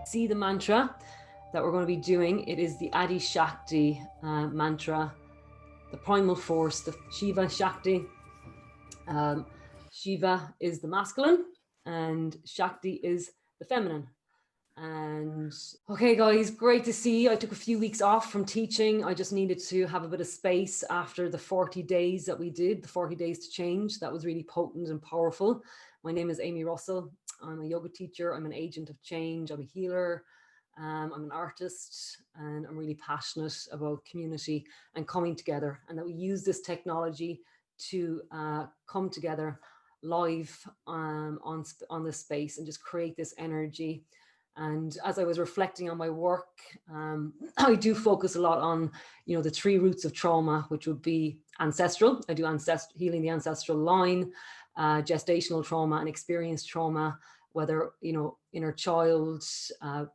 see the mantra that we're going to be doing. It is the Adi Shakti mantra, the primal force, the Shiva Shakti. Um, Shiva is the masculine and Shakti is the feminine. And okay, guys, great to see you. I took a few weeks off from teaching. I just needed to have a bit of space after the 40 days that we did, the 40 days to change. That was really potent and powerful. My name is Amy Russell. I'm a yoga teacher. I'm an agent of change. I'm a healer. I'm an artist, and I'm really passionate about community and coming together, and that we use this technology to come together live on this space and just create this energy. And as I was reflecting on my work, I do focus a lot on, the 3 roots of trauma, which would be ancestral. I do healing the ancestral line, gestational trauma and experienced trauma, whether, inner child,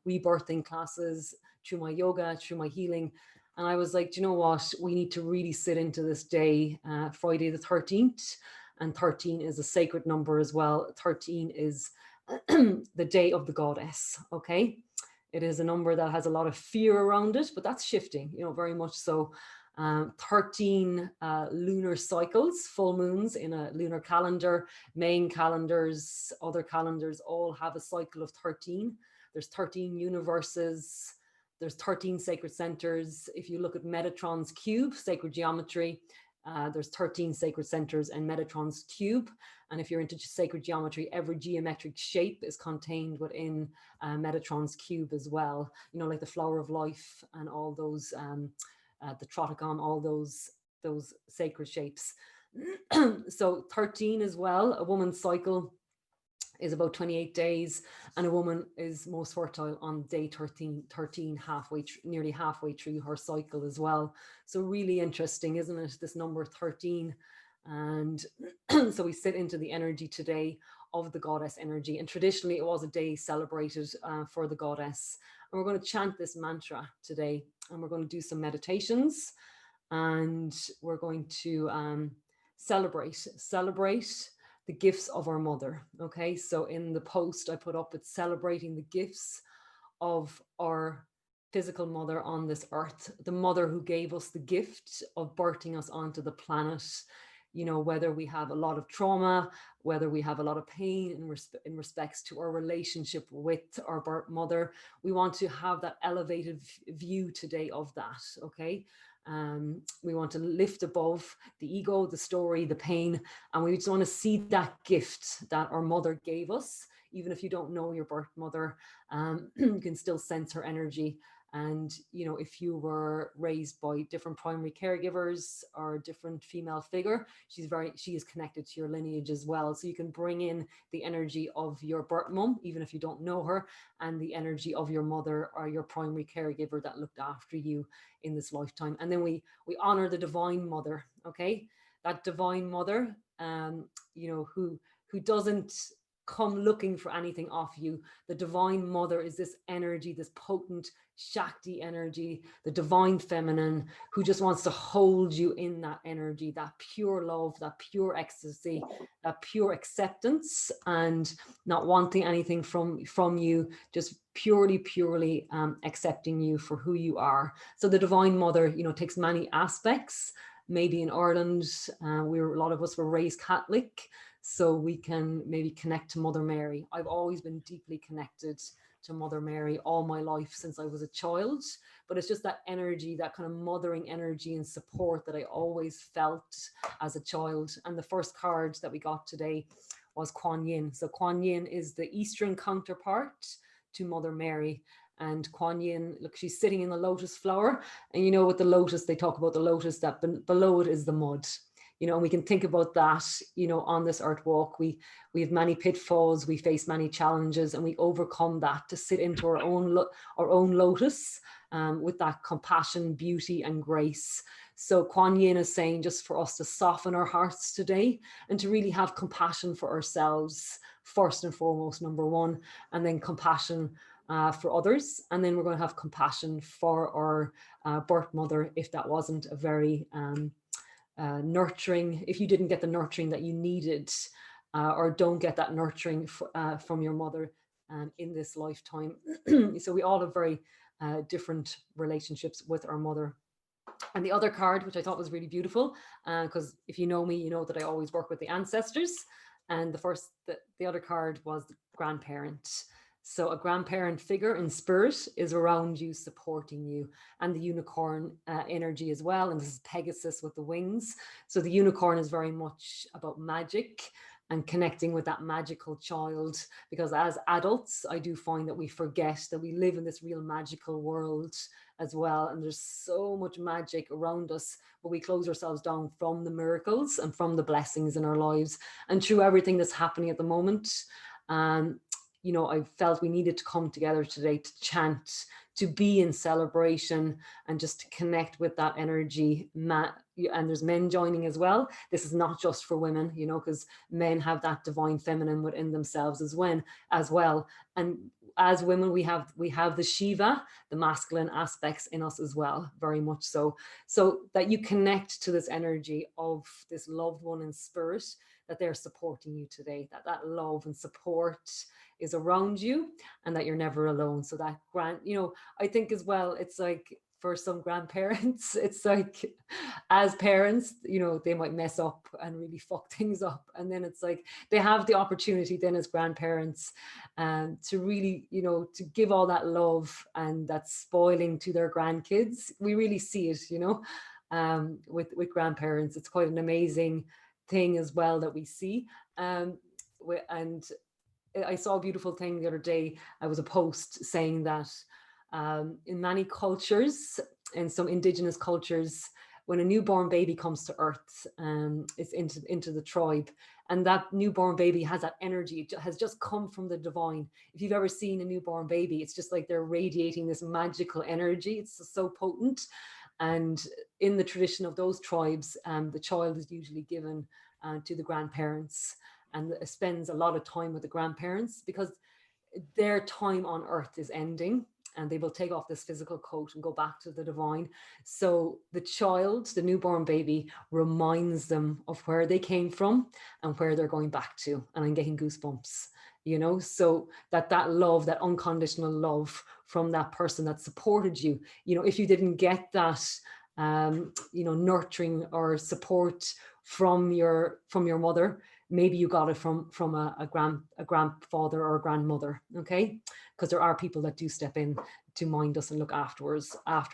rebirthing classes, through my yoga, through my healing. And I was like, do you know what? We need to really sit into this day, Friday the 13th. And 13 is a sacred number as well. 13 is the day of the goddess. Okay. It is a number that has a lot of fear around it, but that's shifting, very much so. 13 lunar cycles, full moons in a lunar calendar, main calendars, other calendars all have a cycle of 13. There's 13 universes. There's 13 sacred centers. If you look at Metatron's cube, sacred geometry, there's 13 sacred centers in Metatron's cube. And if you're into sacred geometry, every geometric shape is contained within Metatron's cube as well. Like the flower of life and all those, the Troticon, all those sacred shapes. So 13 as well, a woman's cycle is about 28 days, and a woman is most fertile on day 13, nearly halfway through her cycle as well. So really interesting, isn't it? This number 13. And so we sit into the energy today of the goddess energy. And traditionally it was a day celebrated for the goddess. And we're going to chant this mantra today, and we're going to do some meditations, and we're going to celebrate the gifts of our mother. Okay, so in the post I put up, it's celebrating the gifts of our physical mother on this earth, the mother who gave us the gift of birthing us onto the planet. Whether we have a lot of trauma, whether we have a lot of pain in respects to our relationship with our birth mother, we want to have that elevated view today of that. Okay. We want to lift above the ego, the story, the pain, and we just want to see that gift that our mother gave us. Even if you don't know your birth mother, you can still sense her energy. And, if you were raised by different primary caregivers or a different female figure, she is connected to your lineage as well. So you can bring in the energy of your birth mom, even if you don't know her, and the energy of your mother or your primary caregiver that looked after you in this lifetime. And then we honor the divine mother. Okay. That divine mother, who doesn't come looking for anything off you. The divine mother is this energy, this potent Shakti energy, the divine feminine, who just wants to hold you in that energy, that pure love, that pure ecstasy, that pure acceptance, and not wanting anything from you, just purely accepting you for who you are. So the divine mother, takes many aspects. Maybe in Ireland, a lot of us were raised Catholic, so we can maybe connect to Mother Mary. I've always been deeply connected to Mother Mary all my life since I was a child, but it's just that energy, that kind of mothering energy and support that I always felt as a child. And the first card that we got today was Kuan Yin. So Kuan Yin is the Eastern counterpart to Mother Mary. And Kuan Yin, look, she's sitting in the lotus flower. And with the lotus, they talk about the lotus, that below it is the mud. And we can think about that, on this earth walk. We have many pitfalls, we face many challenges, and we overcome that to sit into our own lotus with that compassion, beauty, and grace. So Kuan Yin is saying just for us to soften our hearts today and to really have compassion for ourselves, first and foremost, number one, and then compassion for others. And then we're going to have compassion for our birth mother if that wasn't a very nurturing, if you didn't get the nurturing that you needed, or don't get that nurturing from your mother, in this lifetime. So we all have very different relationships with our mother. And the other card, which I thought was really beautiful, because if you know me, you know that I always work with the ancestors. And the other card was the grandparent. So a grandparent figure in spirit is around you, supporting you, and the unicorn energy as well. And this is Pegasus with the wings. So the unicorn is very much about magic and connecting with that magical child, because as adults, I do find that we forget that we live in this real magical world as well, and there's so much magic around us, but we close ourselves down from the miracles and from the blessings in our lives and through everything that's happening at the moment. um I felt we needed to come together today to chant, to be in celebration, and just to connect with that energy. And there's men joining as well. This is not just for women, because men have that divine feminine within themselves as well. And as women, we have the Shiva, the masculine aspects in us as well, very much so. So that you connect to this energy of this loved one in spirit, that they're supporting you today, that love and support is around you, and that you're never alone. So that I think as well, it's like for some grandparents, it's like as parents, they might mess up and really fuck things up. And then it's like they have the opportunity then as grandparents to really, to give all that love and that spoiling to their grandkids. We really see it, with grandparents. It's quite an amazing thing as well that we see. And I saw a beautiful thing the other day. I was a post saying that in many cultures, in some indigenous cultures, when a newborn baby comes to earth, it's into the tribe, and that newborn baby has that energy. It has just come from the divine. If you've ever seen a newborn baby, it's just like they're radiating this magical energy. It's so potent. And in the tradition of those tribes, the child is usually given to the grandparents, and spends a lot of time with the grandparents, because their time on earth is ending, and they will take off this physical coat and go back to the divine. So the child, the newborn baby, reminds them of where they came from and where they're going back to. And I'm getting goosebumps, so that love, that unconditional love from that person that supported you, if you didn't get that, nurturing or support from your mother, maybe you got it from a grandfather or a grandmother. Okay, because there are people that do step in to mind us and look after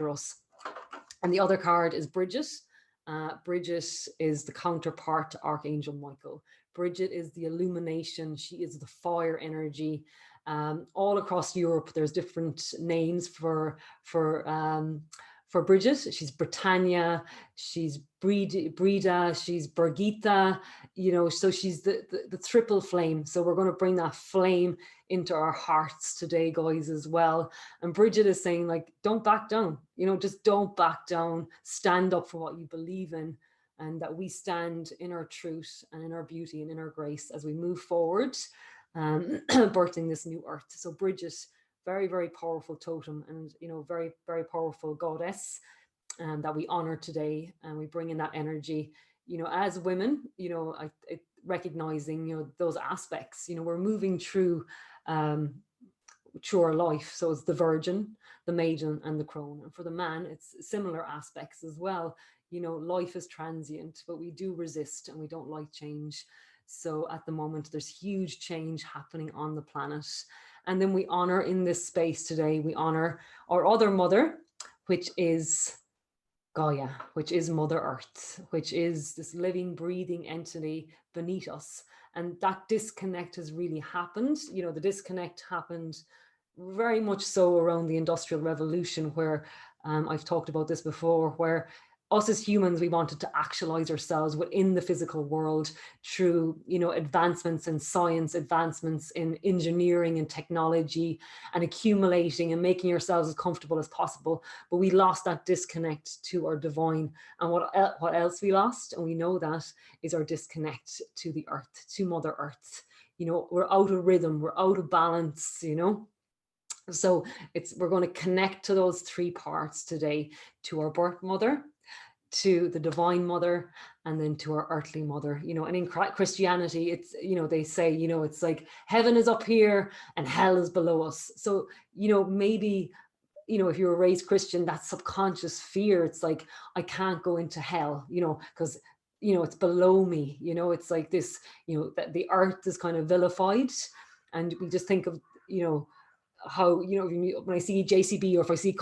us. And the other card is Bridget. Bridget is the counterpart to Archangel Michael. Bridget is the illumination. She is the fire energy. All across Europe, there's different names for Bridget. She's Britannia, she's Brida, she's Birgitta, so she's the triple flame. So we're going to bring that flame into our hearts today, guys, as well. And Bridget is saying, like, don't back down, just don't back down. Stand up for what you believe in, and that we stand in our truth and in our beauty and in our grace as we move forward, birthing this new earth. So Bridget, very, very powerful totem, and very, very powerful goddess that we honor today, and we bring in that energy. As women, recognizing those aspects. We're moving through our life. So it's the virgin, the maiden, and the crone. And for the man, it's similar aspects as well. Life is transient, but we do resist and we don't like change. So at the moment, there's huge change happening on the planet. And then we honor in this space today, we honor our other mother, which is Gaia, which is Mother Earth, which is this living, breathing entity beneath us. And that disconnect has really happened. The disconnect happened very much so around the Industrial Revolution, where I've talked about this before, where us as humans, we wanted to actualize ourselves within the physical world through, advancements in science, advancements in engineering and technology, and accumulating and making ourselves as comfortable as possible. But we lost that disconnect to our divine. And what else we lost, and we know that, is our disconnect to the earth, to Mother Earth. We're out of rhythm, we're out of balance, So we're going to connect to those three parts today, to our birth mother, to the divine mother, and then to our earthly mother, you know. And in Christianity, it's, you know, they say, you know, it's like heaven is up here and hell is below us. So, you know, maybe, you know, if you were raised Christian, that subconscious fear, it's like, I can't go into hell, you know, because, you know, it's below me, you know. It's like this, you know, that the earth is kind of vilified. And we just think of, you know, how, you know, when I see JCB, or if I see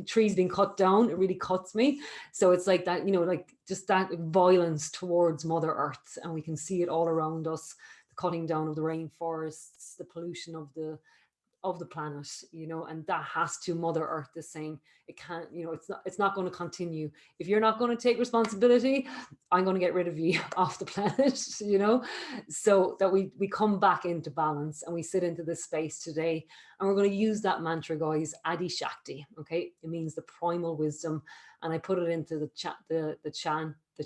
trees being cut down, it really cuts me. So it's like that, you know, like just that violence towards Mother Earth, and we can see it all around us: the cutting down of the rainforests, the pollution of the planet, you know. And that has to, Mother Earth is saying, it can't, you know, it's not going to continue. If you're not going to take responsibility, I'm going to get rid of you off the planet, you know. So that we come back into balance, and we sit into this space today, and we're going to use that mantra, guys, Adi Shakti. Okay, it means the primal wisdom, and I put it into the chat, the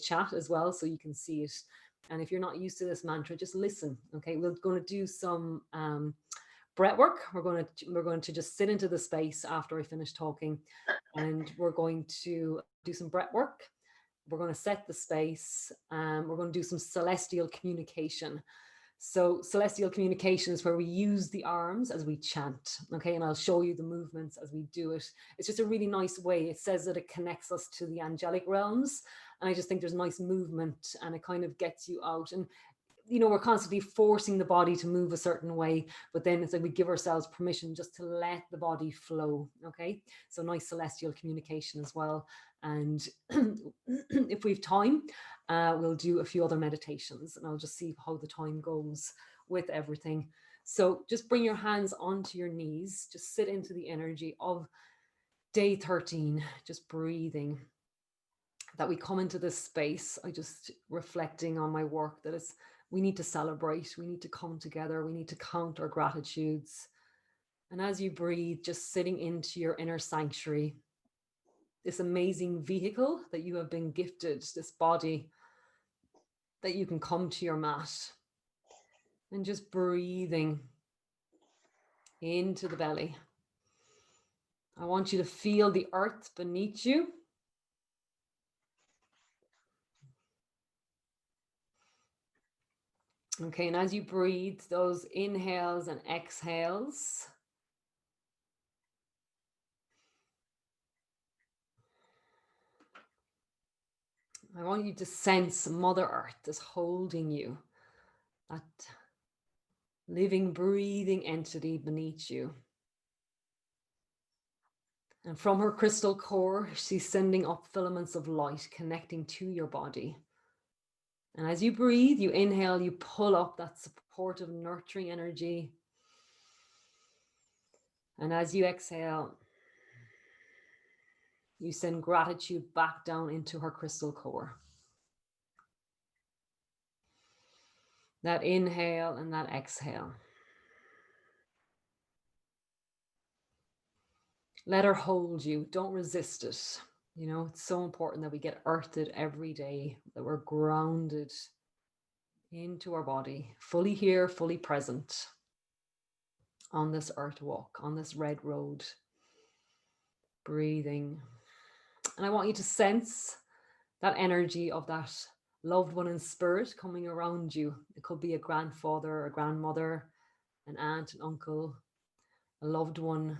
chat as well, so you can see it. And if you're not used to this mantra, just listen. Okay, we're going to do some breath work. We're going to just sit into the space after I finish talking, and we're going to do some breath work. We're going to set the space. We're going to do some celestial communication. So celestial communication is where we use the arms as we chant. Okay, and I'll show you the movements as we do it. It's just a really nice way. It says that it connects us to the angelic realms, and I just think there's nice movement, and it kind of gets you out. And you know, we're constantly forcing the body to move a certain way, but then it's like we give ourselves permission just to let the body flow. Okay, so nice celestial communication as well. And if we've time, we'll do a few other meditations, and I'll just see how the time goes with everything. So just bring your hands onto your knees, just sit into the energy of day 13, just breathing, that we come into this space. I just reflecting on my work, that it's, we need to celebrate, we need to come together, we need to count our gratitudes. And as you breathe, just sitting into your inner sanctuary, this amazing vehicle that you have been gifted, this body, that you can come to your mat, and just breathing into the belly. I want you to feel the earth beneath you. Okay, and as you breathe, those inhales and exhales, I want you to sense Mother Earth is holding you, that living, breathing entity beneath you. And from her crystal core, she's sending up filaments of light connecting to your body. And as you breathe, you inhale, you pull up that supportive, nurturing energy. And as you exhale, you send gratitude back down into her crystal core. That inhale and that exhale. Let her hold you. Don't resist it. You know, it's so important that we get earthed every day, that we're grounded into our body, fully here, fully present on this earth walk, on this red road, breathing. And I want you to sense that energy of that loved one in spirit coming around you. It could be a grandfather, a grandmother, an aunt, an uncle, a loved one,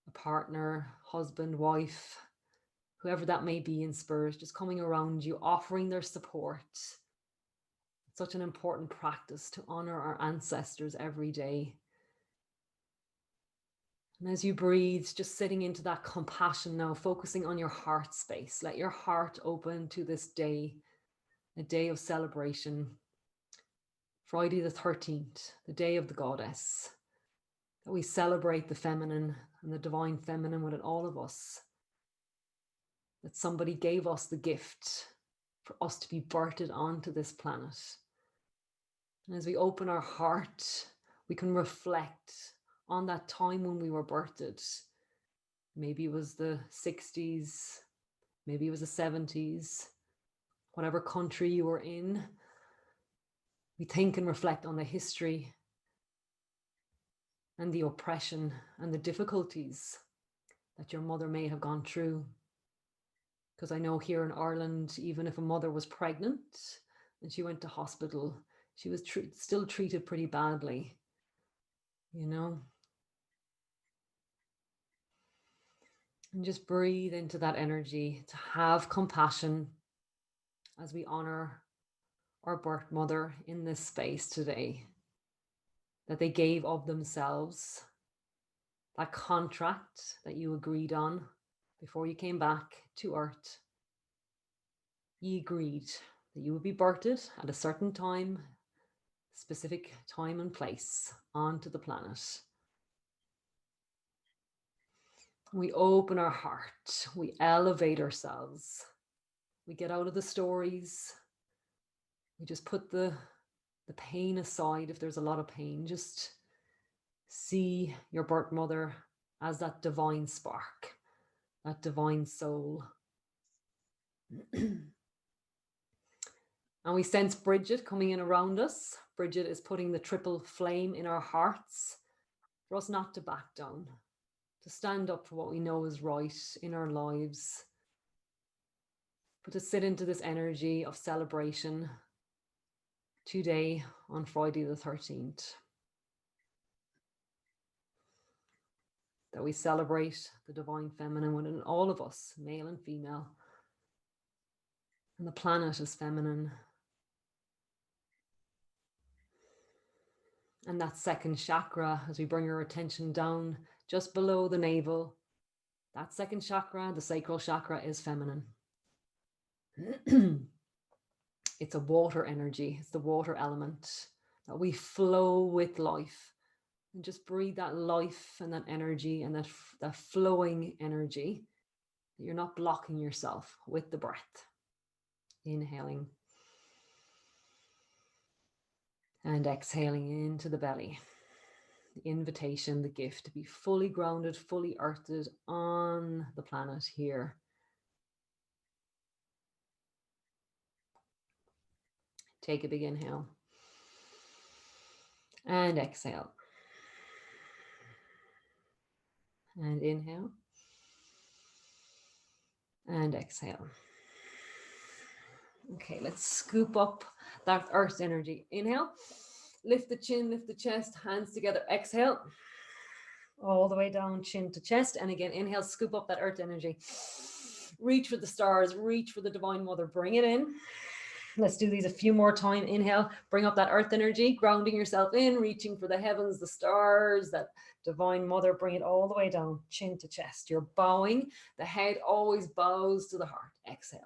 a partner, husband, wife, whoever that may be in spirit, just coming around you, offering their support. It's such an important practice to honor our ancestors every day. And as you breathe, just sitting into that compassion now, focusing on your heart space. Let your heart open to this day, a day of celebration. Friday the 13th, the day of the goddess, that we celebrate the feminine and the divine feminine within all of us. That somebody gave us the gift for us to be birthed onto this planet. And as we open our heart, we can reflect on that time when we were birthed. Maybe it was the 60s, maybe it was the 70s, whatever country you were in. We think and reflect on the history and the oppression and the difficulties that your mother may have gone through. Because I know here in Ireland, even if a mother was pregnant and she went to hospital, she was still treated pretty badly, you know? And just breathe into that energy to have compassion as we honor our birth mother in this space today, that they gave of themselves, that contract that you agreed on before you came back to Earth. You agreed that you would be birthed at a certain time, specific time and place onto the planet. We open our heart, we elevate ourselves, we get out of the stories, we just put the pain aside. If there's a lot of pain, just see your birth mother as that divine spark, that divine soul. And we sense Bridget coming in around us. Bridget is putting the triple flame in our hearts for us not to back down, to stand up for what we know is right in our lives, but to sit into this energy of celebration today on Friday the 13th. That we celebrate the divine feminine within all of us, male and female. And the planet is feminine. And that second chakra, as we bring our attention down just below the navel, that second chakra, the sacral chakra, is feminine. It's a water energy. It's the water element that we flow with life. And just breathe that life and that energy and that flowing energy, that you're not blocking yourself with the breath. Inhaling and exhaling into the belly. The invitation, the gift to be fully grounded, fully earthed on the planet here. Take a big inhale and exhale. And inhale and exhale. Okay, let's scoop up that earth energy. Inhale, lift the chin, lift the chest, hands together. Exhale, all the way down, chin to chest. And again, inhale, scoop up that earth energy. Reach for the stars, reach for the divine mother, bring it in. Let's do these a few more times. Inhale, bring up that earth energy, grounding yourself in, reaching for the heavens, the stars, that divine mother, bring it all the way down, chin to chest. You're bowing. The head always bows to the heart. Exhale.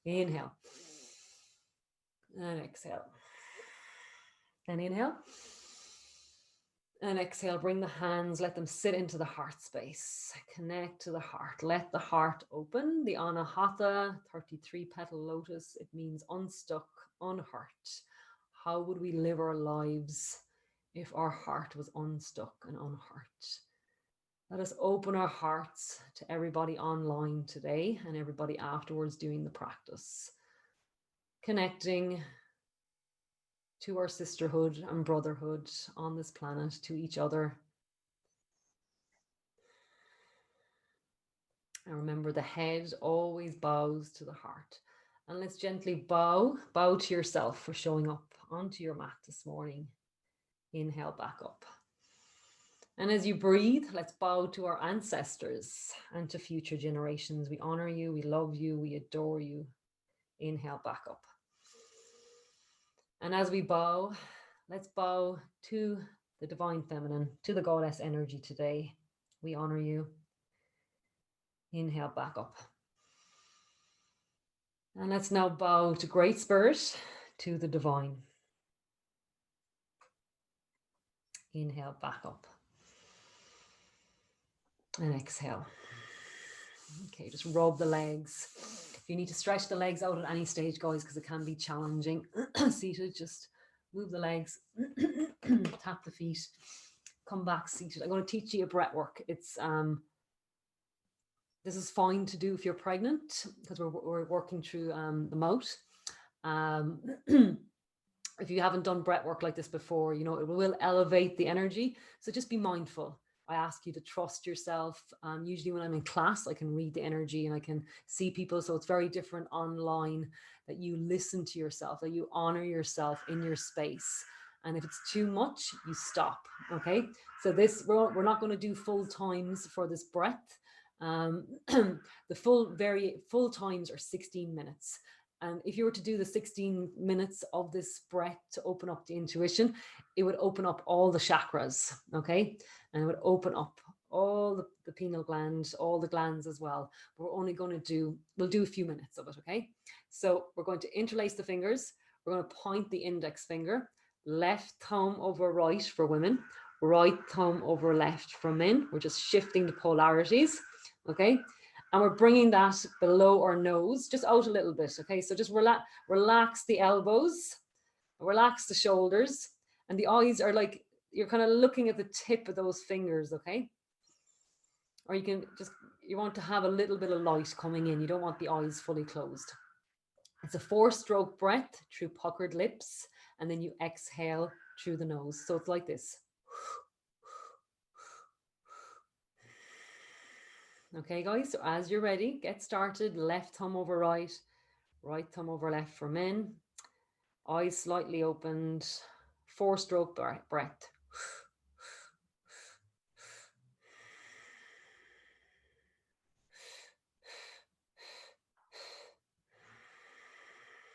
Inhale. And exhale. And inhale. And exhale, bring the hands, let them sit into the heart space. Connect to the heart. Let the heart open. The Anahata 33 petal lotus, it means unstuck, unhurt. How would we live our lives if our heart was unstuck and unhurt? Let us open our hearts to everybody online today and everybody afterwards doing the practice. Connecting to our sisterhood and brotherhood on this planet, to each other. And remember, the head always bows to the heart. And let's gently bow to yourself for showing up onto your mat this morning. Inhale back up. And as you breathe, let's bow to our ancestors and to future generations. We honor you, we love you, we adore you. Inhale back up. And as we bow, let's bow to the divine feminine, to the goddess energy today. We honor you. Inhale back up. And let's now bow to Great Spirit, to the divine. Inhale back up. And exhale. Okay, just rub the legs. If you need to stretch the legs out at any stage, guys, because it can be challenging. Seated, just move the legs, tap the feet, come back seated. I'm going to teach you a breath work. It's this is fine to do if you're pregnant, because we're working through the mouth. If you haven't done breath work like this before, you know, it will elevate the energy. So just be mindful. I ask you to trust yourself. Usually, when I'm in class, I can read the energy and I can see people. So it's very different online, that you listen to yourself, that you honor yourself in your space. And if it's too much, you stop. Okay. So we're not going to do full times for this breath. The full times are 16 minutes. And if you were to do the 16 minutes of this breath to open up the intuition, it would open up all the chakras, okay? And it would open up all the pineal gland, all the glands as well. But we're only going to we'll do a few minutes of it, okay? So we're going to interlace the fingers. We're going to point the index finger, left thumb over right for women, right thumb over left for men. We're just shifting the polarities, okay? And we're bringing that below our nose, just out a little bit, okay? So just relax the elbows, relax the shoulders, and the eyes are like, you're kind of looking at the tip of those fingers, okay? Or you want to have a little bit of light coming in. You don't want the eyes fully closed. It's a 4-stroke breath through puckered lips, and then you exhale through the nose. So it's like this. Okay, guys, so as you're ready, get started. Left thumb over right, right thumb over left for men. Eyes slightly opened. 4-stroke breath.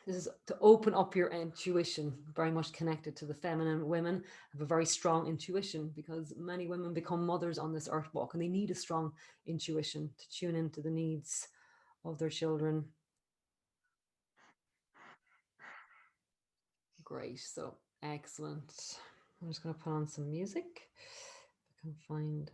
This is to open up your intuition, very much connected to the feminine. Women have a very strong intuition because many women become mothers on this earth walk, and they need a strong intuition to tune into the needs of their children. Great. So excellent. I'm just going to put on some music. If I can find.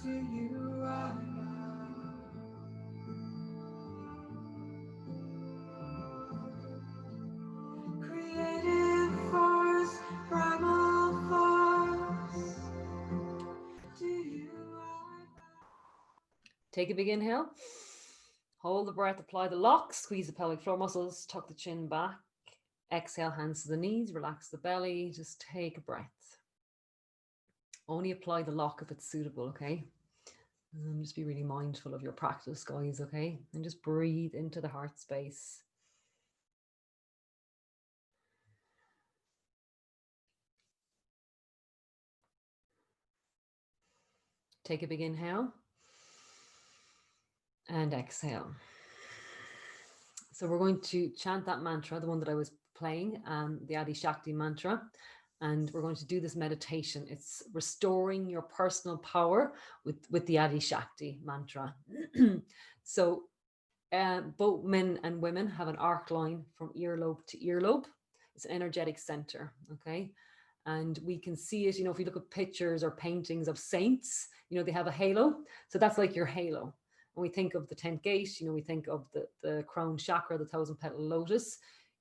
to you right now. Creative force, primal force to you right now. Take a big inhale. Hold the breath, apply the lock, squeeze the pelvic floor muscles, tuck the chin back. Exhale, hands to the knees, relax the belly, just take a breath. Only apply the lock if it's suitable, okay? Just be really mindful of your practice, guys, okay? And just breathe into the heart space. Take a big inhale and exhale. So we're going to chant that mantra, the one that I was playing, the Adi Shakti mantra. And we're going to do this meditation. It's restoring your personal power with the Adi Shakti mantra. So both men and women have an arc line from earlobe to earlobe. It's an energetic center, okay? And we can see it, if you look at pictures or paintings of saints, they have a halo. So that's like your halo. When we think of the 10th gate, we think of the crown chakra, the 1,000-petal lotus.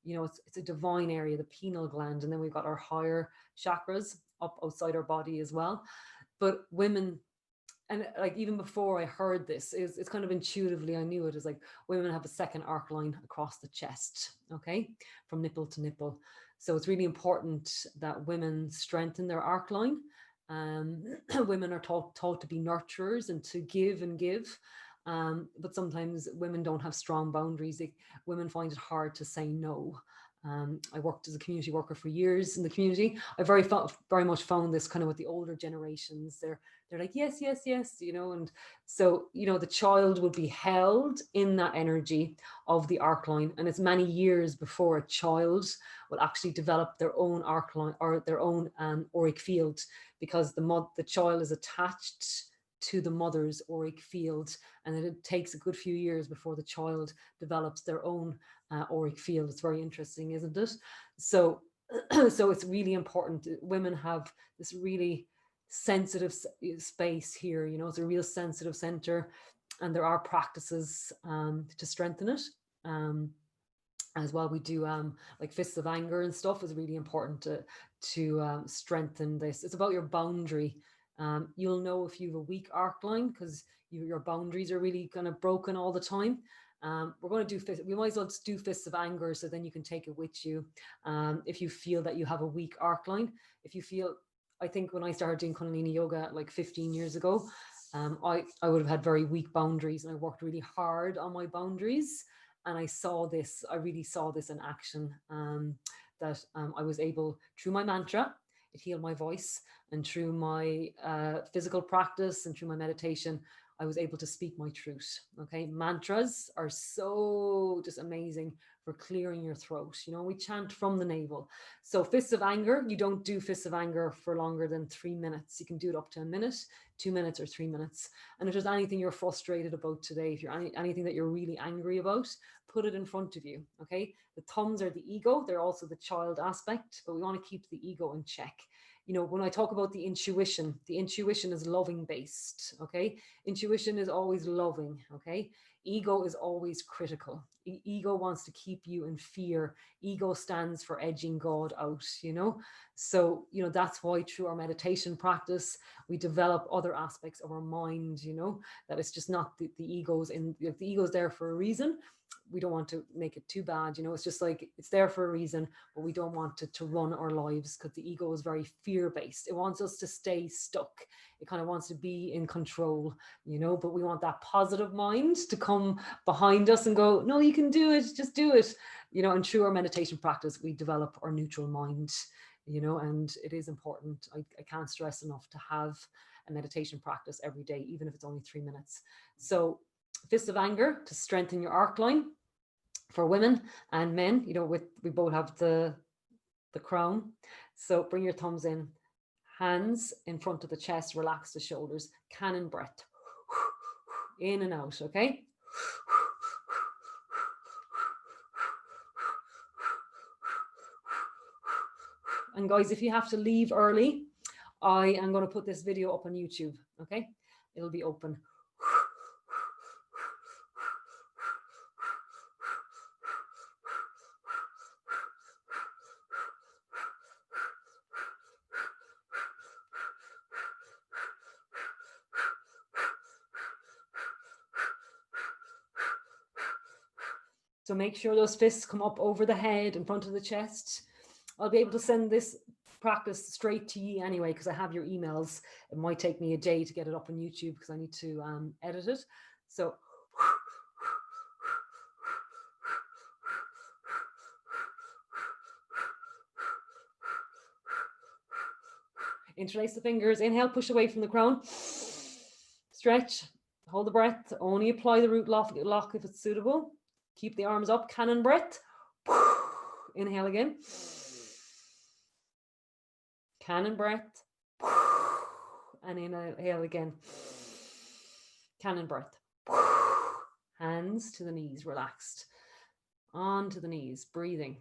It's a divine area, the pineal gland. And then we've got our higher chakras up outside our body as well. But women, and like even before I heard this, it's kind of intuitively, I knew it is like women have a second arc line across the chest, okay, from nipple to nipple. So it's really important that women strengthen their arc line. Women are taught to be nurturers and to give and give. But sometimes women don't have strong boundaries. Women find it hard to say no. I worked as a community worker for years in the community. I very much found this kind of with the older generations. They're like, yes, yes, yes, and so, the child will be held in that energy of the arc line. And it's many years before a child will actually develop their own arc line or their own auric field, because the child is attached to the mother's auric field, and it takes a good few years before the child develops their own auric field. It's very interesting, isn't it? So so it's really important. Women have this really sensitive space here, it's a real sensitive center, and there are practices to strengthen it as well. We do like fists of anger and stuff is really important to strengthen this. It's about your boundary. You'll know if you have a weak arc line because your boundaries are really kind of broken all the time. We're going to do we might as well do fists of anger, so then you can take it with you if you feel that you have a weak arc line. If you feel, I think when I started doing Kundalini yoga like 15 years ago, I would have had very weak boundaries, and I worked really hard on my boundaries. And I really saw this in action, that I was able, through my mantra, it healed my voice, and through my physical practice and through my meditation, I was able to speak my truth. Okay. Mantras are so just amazing for clearing your throat. We chant from the navel. So fists of anger, you don't do fists of anger for longer than 3 minutes. You can do it up to a minute, 2 minutes, or 3 minutes. And if there's anything you're frustrated about today, if you're anything that you're really angry about, put it in front of you. Okay. The thumbs are the ego. They're also the child aspect, but we want to keep the ego in check. When I talk about the intuition is loving based. Okay. Intuition is always loving. Okay. Ego is always critical. Ego wants to keep you in fear. Ego stands for edging God out, So, that's why through our meditation practice, we develop other aspects of our mind, that it's just not the ego's the ego's there for a reason. We don't want to make it too bad. It's just like, it's there for a reason, but we don't want it to run our lives, because the ego is very fear-based. It wants us to stay stuck. It kind of wants to be in control, but we want that positive mind to come behind us and go, no, you can do it, just do it. And through our meditation practice, we develop our neutral mind, and it is important. I can't stress enough to have a meditation practice every day, even if it's only 3 minutes. So fists of anger to strengthen your arc line for women and men. We both have the crown. So bring your thumbs in, hands in front of the chest, relax the shoulders, cannon breath, in and out. Okay. And guys, if you have to leave early, I am going to put this video up on YouTube. Okay, it'll be open. So make sure those fists come up over the head, in front of the chest. I'll be able to send this practice straight to you anyway, because I have your emails. It might take me a day to get it up on YouTube because I need to edit it. So interlace the fingers, inhale, push away from the crown, stretch, hold the breath, only apply the root lock if it's suitable. Keep the arms up, cannon breath. Inhale again. Cannon breath. And inhale again. Cannon breath. Hands to the knees, relaxed. On to the knees, breathing.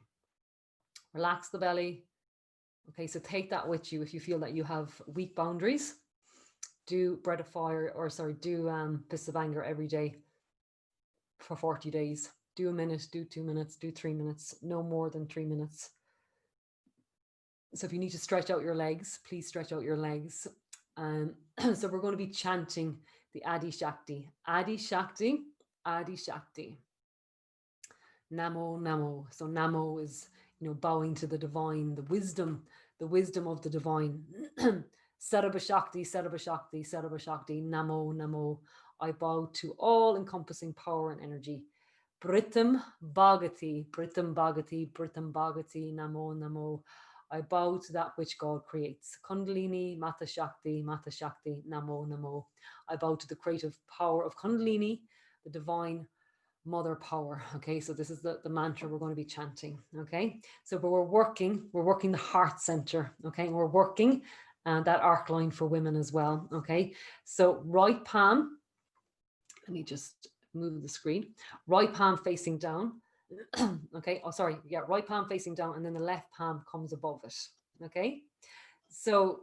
Relax the belly. Okay, so take that with you if you feel that you have weak boundaries. Do bread of fire, do fists of anger every day for 40 days. Do a minute, do 2 minutes, do 3 minutes, no more than 3 minutes. So if you need to stretch out your legs, please stretch out your legs. So we're going to be chanting the Adi Shakti. Adi Shakti, Adi Shakti. Namo, Namo. So Namo is, bowing to the divine, the wisdom of the divine. Sarabha Shakti, Sarabha Shakti, Sarabha Shakti. Namo, Namo. I bow to all-encompassing power and energy. Britam Bhagati, Britam Bhagati, Britam Bhagati, Namo, Namo. I bow to that which God creates. Kundalini, Mata Shakti, Namo, Namo. I bow to the creative power of Kundalini, the divine mother power. Okay, so this is the mantra we're going to be chanting. Okay, so but we're working the heart center. Okay, and we're working that arc line for women as well. Okay, so right palm, let me just move the screen. Right palm facing down. Okay, right palm facing down, and then the left palm comes above it. Okay, so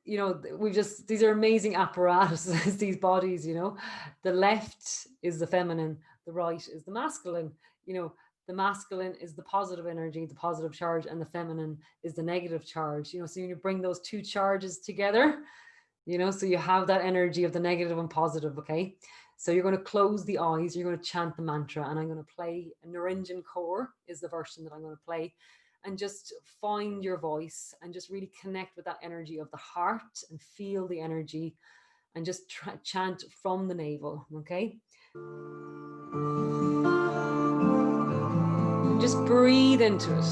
these are amazing apparatuses, these bodies. The left is the feminine, the right is the masculine. The masculine is the positive energy, the positive charge, and the feminine is the negative charge. So when you bring those two charges together, so you have that energy of the negative and positive. Okay, so you're going to close the eyes, you're going to chant the mantra, and I'm going to play Niranjan Kaur is the version that I'm going to play, and just find your voice and just really connect with that energy of the heart and feel the energy and just chant from the navel. Okay, and just breathe into it.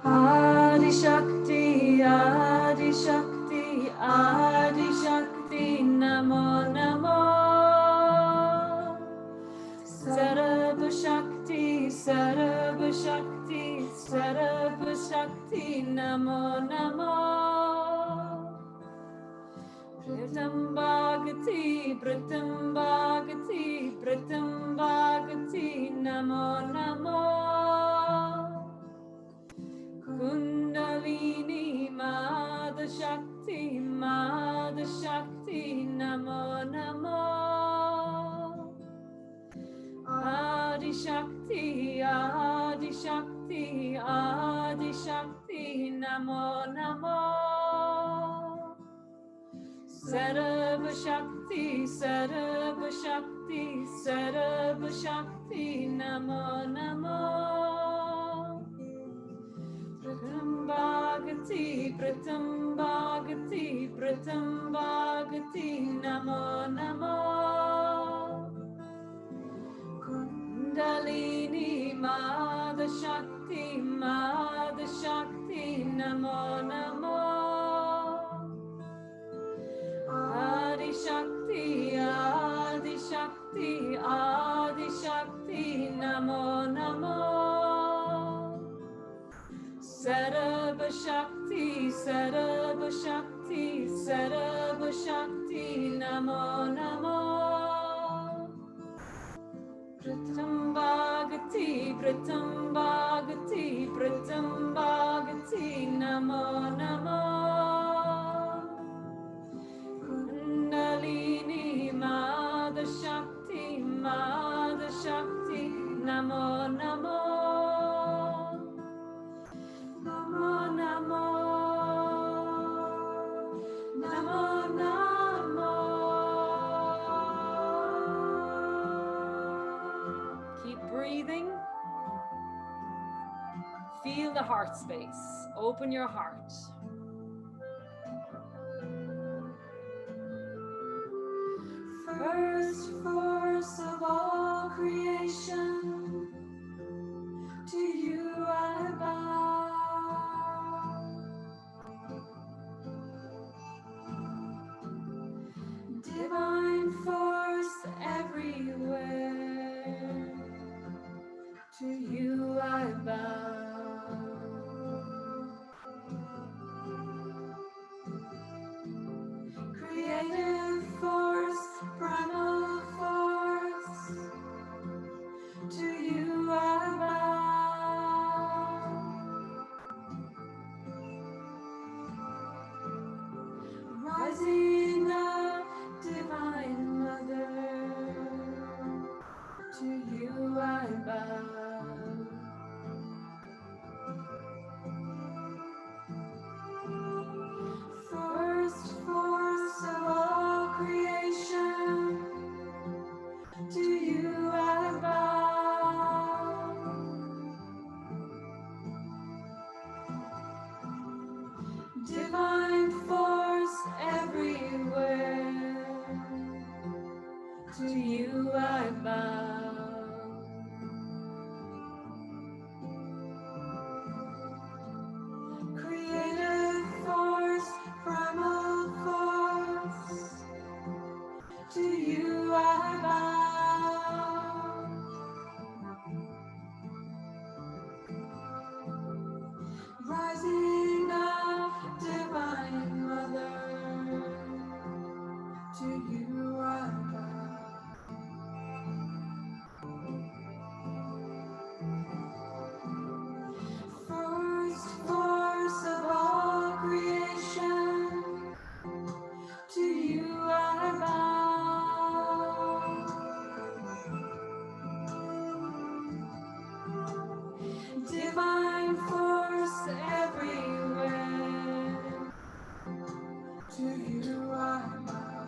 Adi Shakti, Adi Shakti, Adi Shakti, Namo, Namo. Sarabha Shakti, Sarabha Shakti, Sarabha Shakti, Namo, Namo. Britam Bhagati, Britam Bhagati, Britam Bhagati, Namo, Namo. Kundalini Mada Shakti, Mada Shakti, Namo, Namo. Adi Shakti, Adi Shakti, Adi Shakti, Namo, Namo. Sarabha Shakti, Sarabha Shakti, Sarabha Shakti, Namo, Namo. Britam Bhagati, Britam Bhagati, Britam Bhagati, Namo, Namo. Kundalini Mada Shakti, Mada Shakti, Namo, Namo. Adi Shakti, Adi Shakti, Adi Shakti, Namo, Namo. Sarabha Shakti, Sarabha Shakti, Sarabha Shakti, Namo, Namo. Britam Bhagati, Britam Bhagati, Britam Bhagati, Shakti, Namo Namo. Kundalini Mother Shakti, Mother Shakti, Namo Namo. Namo Namo. Namo Namo. Keep breathing. Feel the heart space. Open your heart. First force of all creation, to you I bow. Divine force everywhere, to you I bow. Creative force, primal force, to you I bow. Rising up, Divine Mother, to you I bow. First force of all creation, to you I bow. Divine force everywhere, to you I bow. Creative force, primal force, to you I bow. Rising up, Divine Mother, to you I bow. First force of all creation, to you I bow. Divine force everywhere, to you I bow.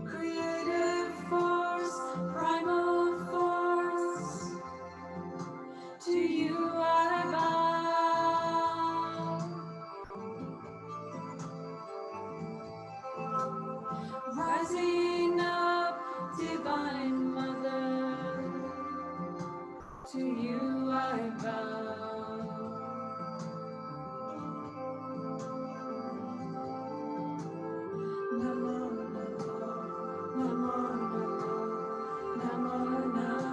Creative force, primal force, to you I bow. Rising up, Divine Mother, to you I bow. Namo, Namo, Namo, Namo,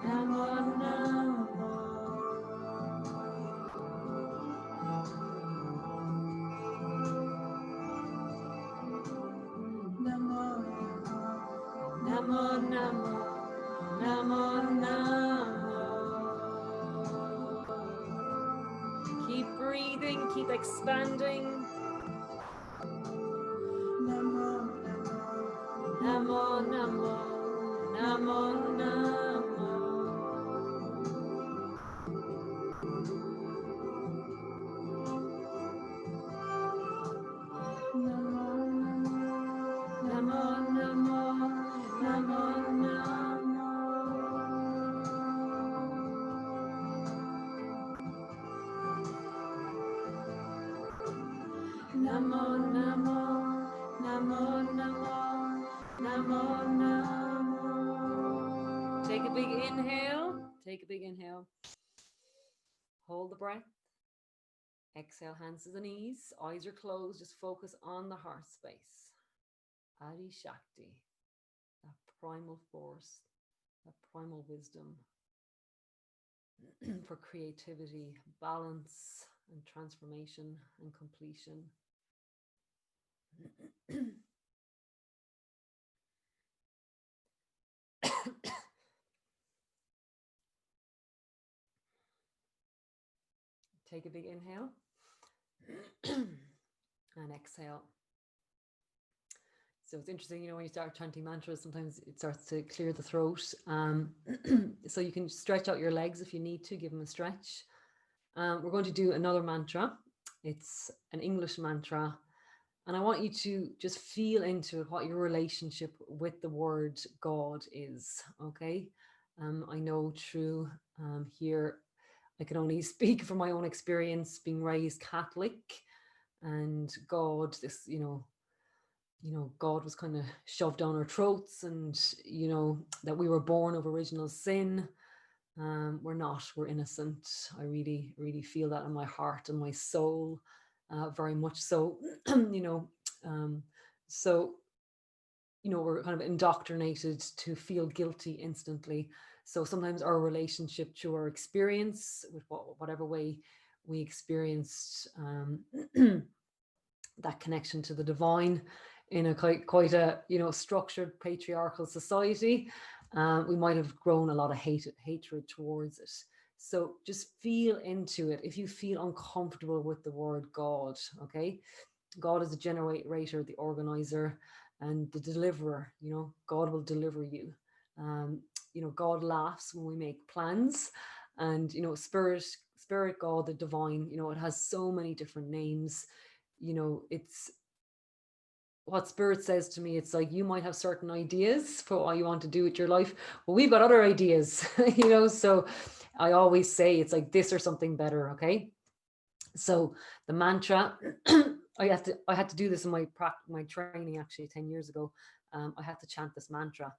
Namo, Namo. Namo, Namo, Namo, Namo. Keep breathing, keep expanding. Namo, Namo, Namo, Namo, Namo. Namo, Namo, Namo, Namo. Namo, Namo, Namo, Namo, Namo, Namo. Take a big inhale. Take a big inhale. Hold the breath. Exhale, hands to the knees. Eyes are closed. Just focus on the heart space. Adi Shakti, that primal force, that primal wisdom, for creativity, balance, and transformation and completion. Take a big inhale and exhale. So it's interesting, when you start chanting mantras, sometimes it starts to clear the throat. So you can stretch out your legs if you need to, give them a stretch. We're going to do another mantra. It's an English mantra. And I want you to just feel into it what your relationship with the word God is, okay? I know through here, I can only speak from my own experience being raised Catholic, and God, this, God was kind of shoved down our throats, and, that we were born of original sin. We're not, we're innocent. I really, really feel that in my heart and my soul, very much so, so, we're kind of indoctrinated to feel guilty instantly. So sometimes our relationship to our experience, with whatever way we experienced that connection to the divine in a quite a structured patriarchal society, we might have grown a lot of hatred towards it. So just feel into it. If you feel uncomfortable with the word God, okay, God is the generator, the organizer, and the deliverer. God will deliver you. God laughs when we make plans, and spirit God, the divine, it has so many different names. It's what spirit says to me. It's like, you might have certain ideas for what you want to do with your life, but we've got other ideas. So I always say it's like this or something better. Okay, so the mantra, I had to do this in my training actually 10 years ago. I had to chant this mantra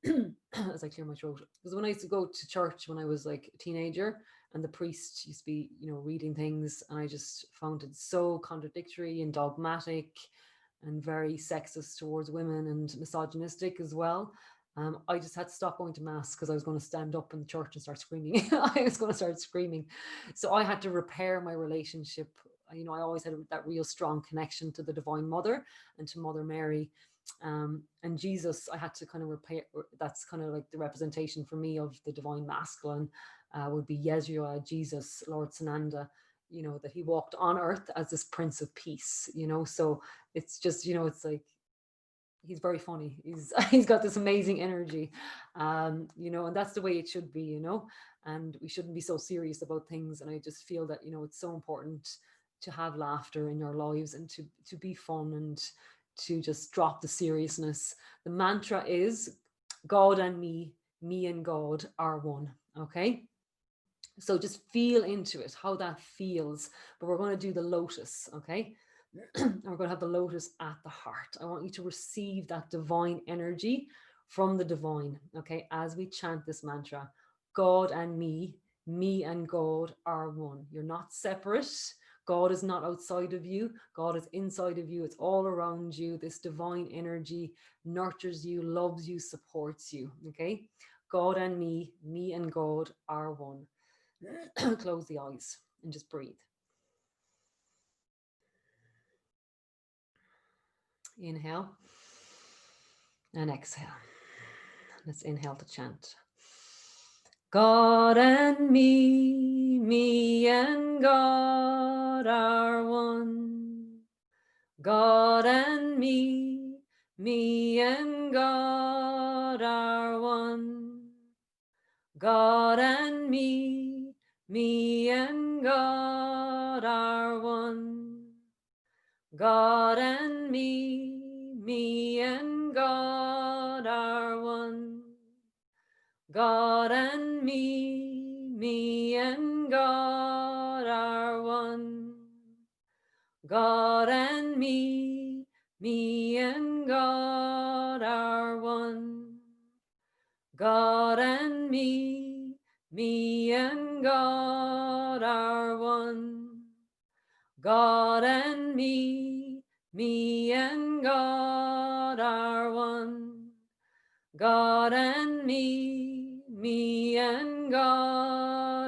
as I clear my throat, because when I used to go to church when I was like a teenager, and the priest used to be reading things, and I just found it so contradictory and dogmatic and very sexist towards women and misogynistic as well. I just had to stop going to mass because I was going to stand up in the church and start screaming. I was going to start screaming. So I had to repair my relationship. I always had that real strong connection to the Divine Mother and to Mother Mary. And Jesus, I had to kind of repair. That's kind of like the representation for me of the divine masculine, would be Yeshua, Jesus, Lord Sananda, that he walked on earth as this Prince of Peace, so it's just, it's like, he's very funny. He's got this amazing energy, and that's the way it should be, and we shouldn't be so serious about things. And I just feel that, it's so important to have laughter in your lives, and to be fun, and to just drop the seriousness. The mantra is God and me and God are one. Okay. So just feel into it, how that feels. But we're going to do the lotus. Okay. And we're going to have the lotus at the heart. I want you to receive that divine energy from the divine. Okay. As we chant this mantra, God and me and God are one. You're not separate. God is not outside of you. God is inside of you. It's all around you. This divine energy nurtures you, loves you, supports you. Okay. God and me and God are one. Close the eyes and just breathe. Inhale and exhale. Let's inhale to chant. God and me and God are one. God and me and God are one. God and me and God are one. God and me and God are one. God and me and God are one. God and me and God are one. God and me and God are one. God and me and God are one. God and me and God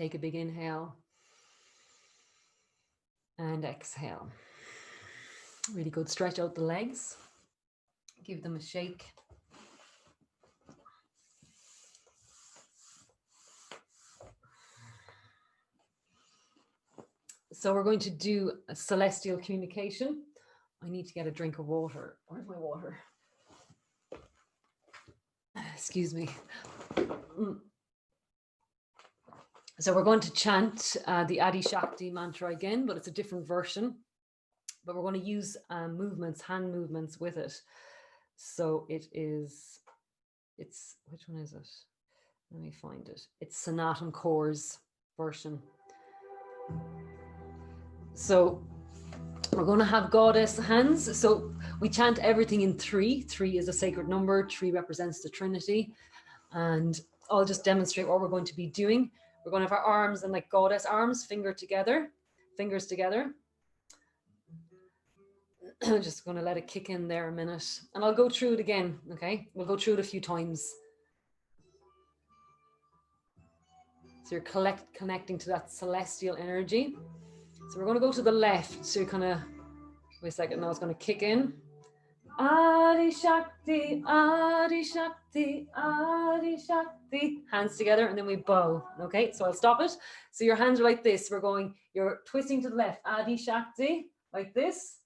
Take a big inhale and exhale. Really good. Stretch out the legs. Give them a shake. So we're going to do a celestial communication. I need to get a drink of water. Where's my water? Excuse me. So we're going to chant the Adi Shakti mantra again, but it's a different version. But we're going to use movements, hand movements with it. So which one is it? Let me find it. It's Sanatan Kaur's version. So we're going to have goddess hands. So we chant everything in 3. 3 is a sacred number. 3 represents the Trinity. And I'll just demonstrate what we're going to be doing. We're going to have our arms and like goddess arms, fingers together. I'm just going to let it kick in there a minute. And I'll go through it again, okay? We'll go through it a few times. So you're connecting to that celestial energy. So we're going to go to the left. So you kind of, wait a second, now it's going to kick in. Adi Shakti, Adi Shakti, Adi Shakti. Hands together and then we bow. Okay, so I'll stop it. So your hands are like this. You're twisting to the left. Adi Shakti, like this.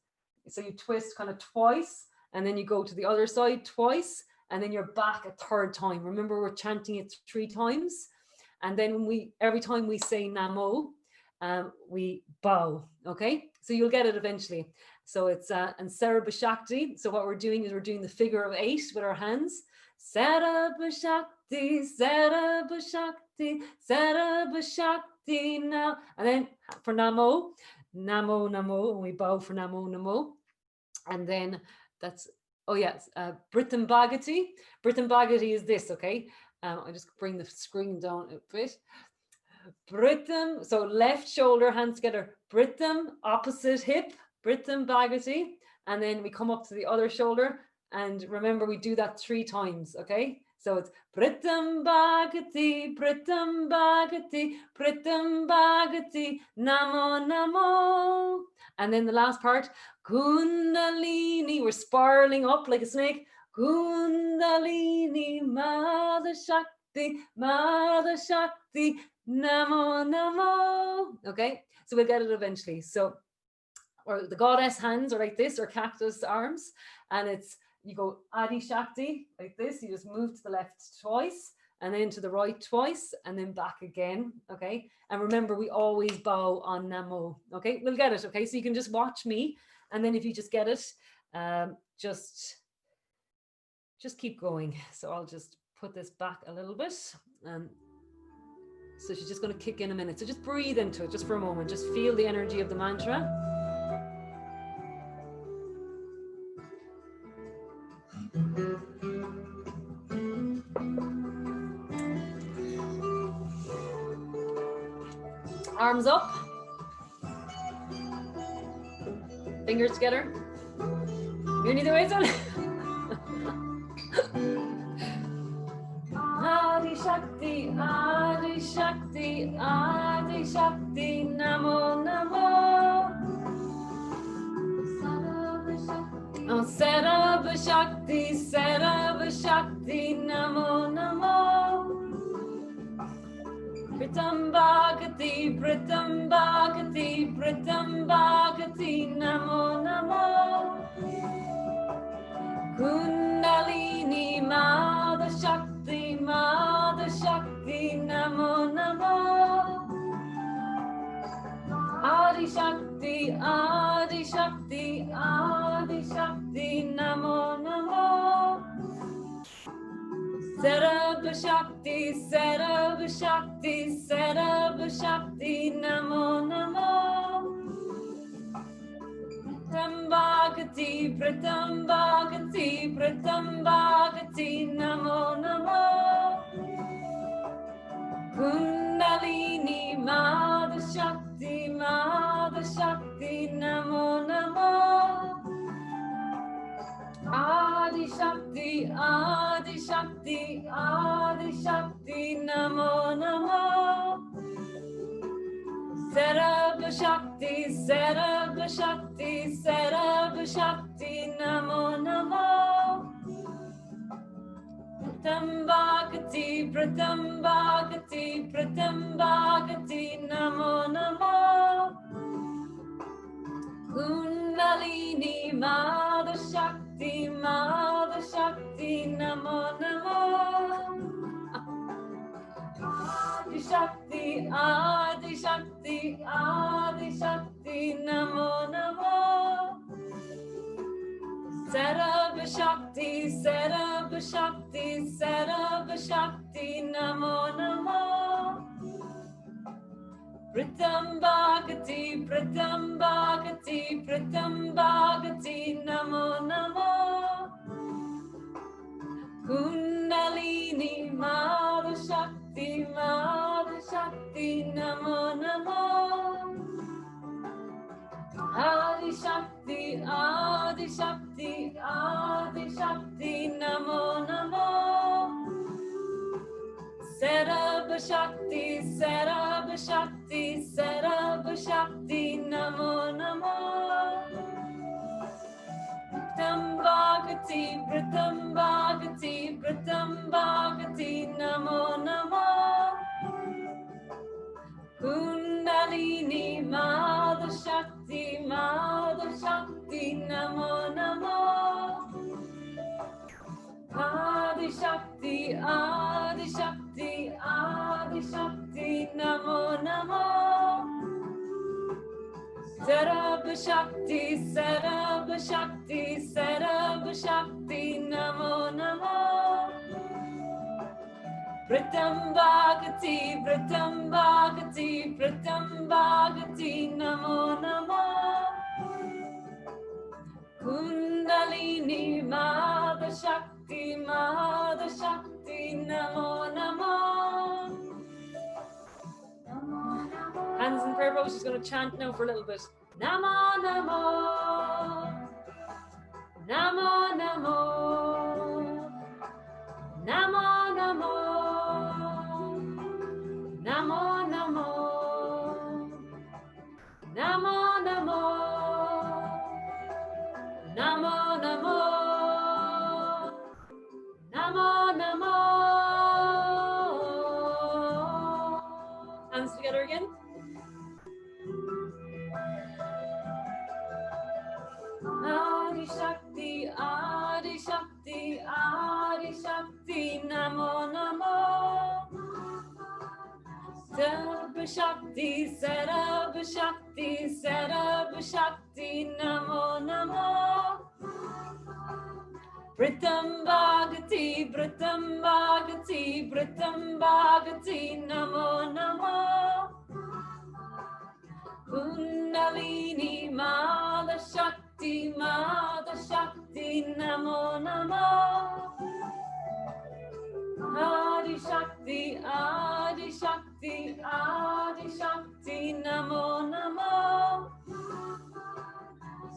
So you twist kind of twice and then you go to the other side twice and then you're back a third time. Remember, we're chanting it 3 times. And then every time we say Namo, we bow. Okay, so you'll get it eventually. So it's and Sarabha Shakti. So what we're doing is we're doing the figure of 8 with our hands. Sarabha Shakti, Sarabha Shakti, Sarabha Shakti now. And then for Namo, Namo, Namo, and we bow for Namo, Namo. And then that's, oh yes, Britam Bhagati. Britam Bhagati is this, okay? I just bring the screen down a bit. Britam, so left shoulder, hands together. Britam, opposite hip. Britam Bhagati, and then we come up to the other shoulder, and remember we do that 3 times, okay? So it's Britam Bhagati, Britam Bhagati, Britam Bhagati, Namo Namo. And then the last part, Kundalini, we're spiraling up like a snake. Kundalini, Mother Shakti, Namo Namo. Okay, so we'll get it eventually. So, or the goddess hands are like this, or cactus arms, and it's, you go Adi Shakti like this, you just move to the left twice and then to the right twice and then back again, okay? And remember, we always bow on Namo, okay? We'll get it, okay? So you can just watch me, and then if you just get it, just keep going. So I'll just put this back a little bit. So she's just going to kick in a minute. So just breathe into it just for a moment. Just feel the energy of the mantra. Arms up. Fingers together. You need the way, son. Adi Shakti, Adi Shakti, Adi Shakti, Namo Namo. Sarabha Shakti, Sarabha Shakti, Namo Namo. Britam Bhagati, Britam Bhagati, Britam Bhagati, Namo Namo. Kundalini, Mother Shakti, Mother Shakti, Namo Namo. Adi Shakti, Adi Shakti, Adi Shakti, Namo Namo. Sarabha Shakti, Sarabha Shakti, Sarabha Shakti, Namo Namo. Britam Bhagati, Britam Bhagati, Britam Bhagati, Namo Namo. Kundalini, Mother Shakti, Mother Shakti, Namo Namo. Adi Shakti, Adi Shakti, Adi Shakti, Namo Namo. Sarabha Shakti, Sarabha Shakti, Sarabha Shakti, Namo Namo. Pratam Bhagati, Pratam Bhagati, Pratam Bhagati, Namo Namo. Kundalini Mada Shakti, Mada Shakti, Namo Namo. Adi Shakti, Adi Shakti, Adi Shakti, Namo Namo. Sarabha Shakti, Sarabha Shakti, Sarabha Shakti, Namo Namo. Pratam Bhagati, Pratam Bhagati, Pratam Bhagati, Namo Namo. Kundalini Mada Shakti, Mada Shakti, Namo Namo. Adi Shakti, Adi Shakti, Adi Shakti, Namo Namo. Sarabha Shakti, Sarabha Shakti, Sarabha Shakti, Namo Namo. Pratam Bhagati, Pratam Bhagati, Pratam Bhagati, Namo Namo. Kundalini Mada Shakti, Mada Shakti, Namo Namo. Adi Shakti, Adi Shakti, Adi Shakti, Namo Namo. Sarabha Shakti, Sarabha Shakti, Sarabha Shakti, Namo Namo. Pratam Bhagati, Pratam Bhagati, Pratam Bhagati, Namo Namo. Kundalini Mada Shakti, Mada Shakti, Namo Namo. Hands in prayer pose. She's going to chant now for a little bit. Namo Namo. Namo Namo. Namo Namo. Namo Namo. Namo Namo. Namo Namo. Namo Namo. Hands together again. Adi Shakti, Adi Shakti, Adi Shakti, Namo Namo. Sarabha Shakti, Sarabha Shakti, Sarabha Shakti, Namo Namo. Pratam Bhagati, Pratam Bhagati, Pratam Bhagati, Namo Namo. Kundalini Mada Shakti, Mada Shakti, Namo Namo. Adi Shakti, Adi Shakti, Adi Shakti, Namo Namo.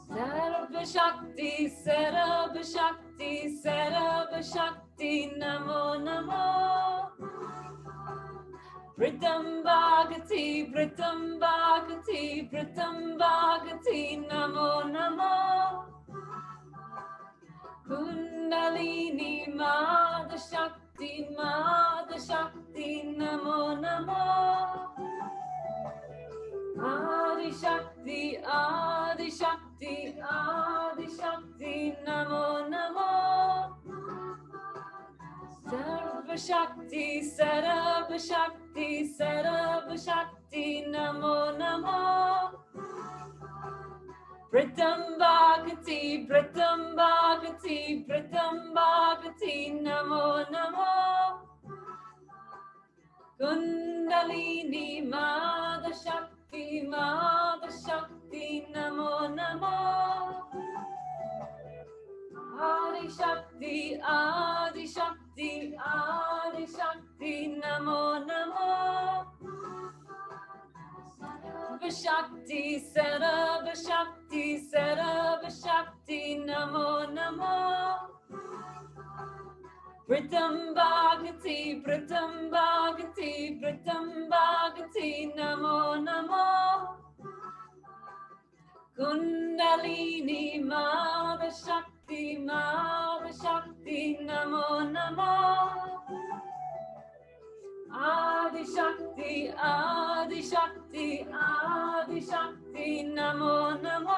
Sarabha Shakti, Sarabha Shakti, Sarabha Shakti, Namo Namo. Pratam Bhagati, Pratam Bhagati, Pratam Bhagati, Namo Namo. Kundalini Mada Shakti, Mada Shakti, Namo Namo. Adi Shakti, Adi Shakti, Adi Shakti, Namo Namo. Sarabha Shakti, Sarabha Shakti, Sarabha Shakti, Namo Namo. Pratam Bhagati, Pratam Bhagati, Pratam Bhagati, Namo Namo. Kundalini Mada Shakti, Mada Shakti, Namo Namo. Adi Shakti, Adi Shakti, Adi Shakti, Namo Namo. Sarabha Shakti, Sarabha Shakti, Sarabha Shakti, Namo Namo. Pratam Bhagati, Pratam Bhagati, Pratam Bhagati, Namo Namo. Kundalini Mother Shakti, Namo Namo. Adi Shakti, Adi Shakti, Adi Shakti, Namo Namo.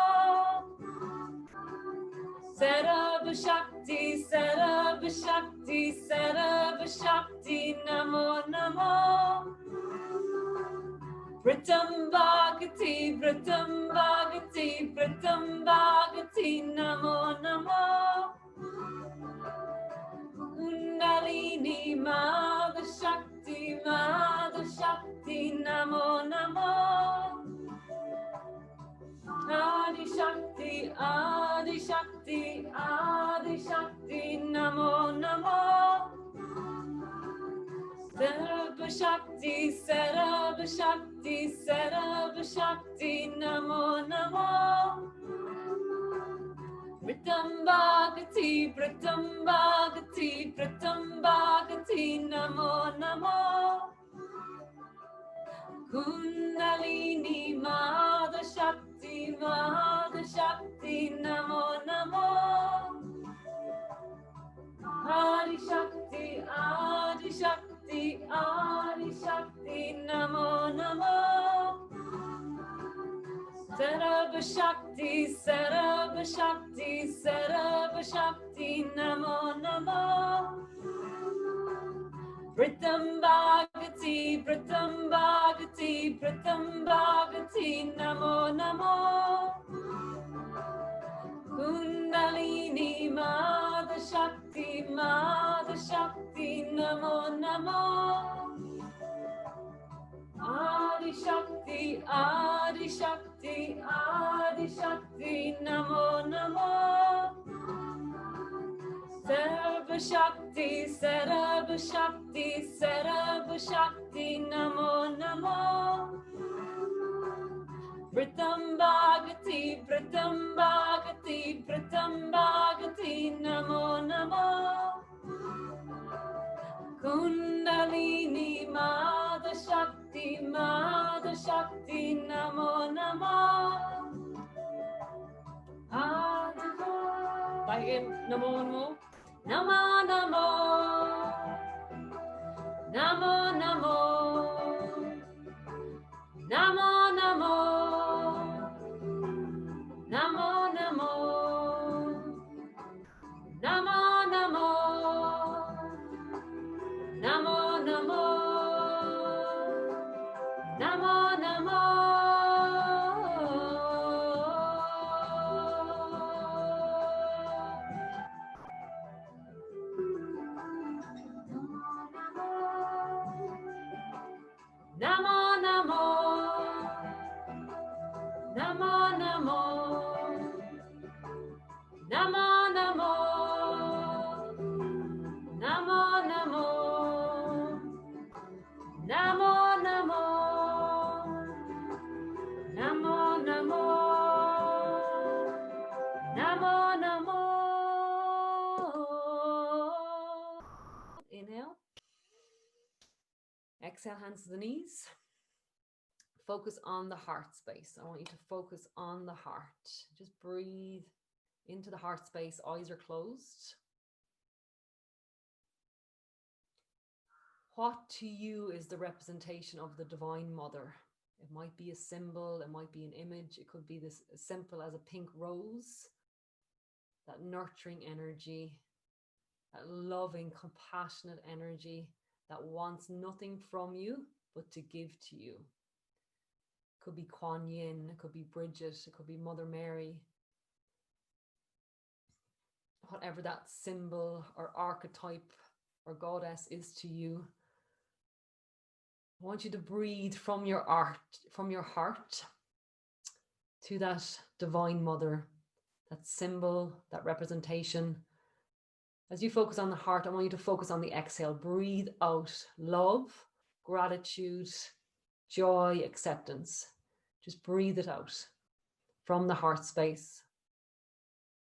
Sarva Shakti, Sarva Shakti, Sarva Shakti, Namo Namo. Pratam Bhagati, Pratam Bhagati, Pratam Bhagati, Namo Namo. Kundalini Mother Shakti, Namo Namo. Adi Shakti, Adi Shakti, Adi Shakti, Namo Namo. Sarva Shakti, Sarva Shakti, Sarva Shakti, Namo Namo. Pratam Bhagati, Pratam Bhagati, Pratam Bhagati, Namo Namo. Kundalini Mother Shakti, Namo Namo. Adi Shakti, Adi Shakti, Adi Shakti, Namo Namo. Sarva Shakti, Sarva Shakti, Sarva Shakti, Namo Namo. Pratam Bhagati, Pratam Bhagati, Pratam Bhagati, Namo Namo. Kundalini Mother Shakti, Namo Namo. Adi Shakti, Adi Shakti, Adi Shakti, Namo Namo. Sarva Shakti, Sarva Shakti, Sarva Shakti, Namo Namo. Pratam Bhagati, Pratam Bhagati, Pratam Bhagati, Namo Namo. Kundalini Mother Shakti, Namo Namo. Namo Namo. Namo Namo. Namo Namo. Namo Namo. Namo Namo. Namo Namo. Namo Namo. Namo Namo. Namo Namo. Namo Namo. Namo Namo. Namo Namo. Namo Namo. Namo Namo. Namo Namo. Inhale. Exhale, hands to the knees. Focus on the heart space. I want you to focus on the heart. Just breathe into the heart space. Eyes are closed. What to you is the representation of the Divine Mother? It might be a symbol, it might be an image, it could be this as simple as a pink rose, that nurturing energy, that loving, compassionate energy that wants nothing from you but to give to you. It could be Kuan Yin, it could be Bridget, it could be Mother Mary. Whatever that symbol or archetype or goddess is to you, I want you to breathe from your heart to that Divine Mother, that symbol, that representation. As you focus on the heart, I want you to focus on the exhale. Breathe out love, gratitude, joy, acceptance. Just breathe it out from the heart space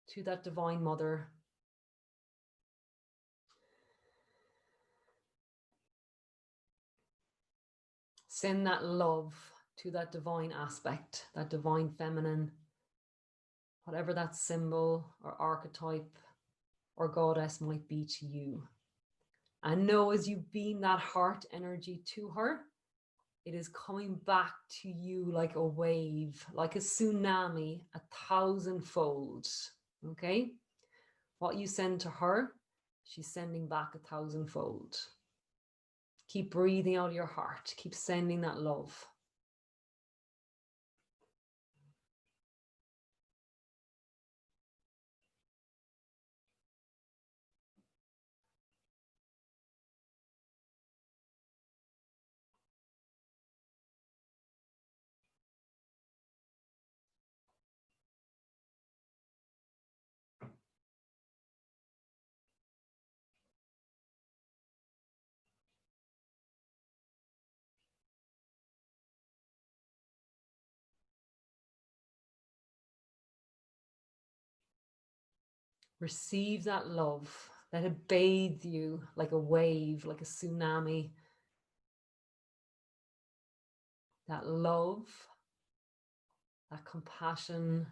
to that Divine Mother. Send that love to that divine aspect, that divine feminine whatever that symbol or archetype or goddess might be to you. And know as you beam that heart energy to her, it is coming back to you like a wave, like a tsunami, 1,000-fold. Okay? What you send to her, she's sending back 1,000-fold. Keep breathing out of your heart. Keep sending that love. Receive that love. Let it bathe you like a wave, like a tsunami. That love, that compassion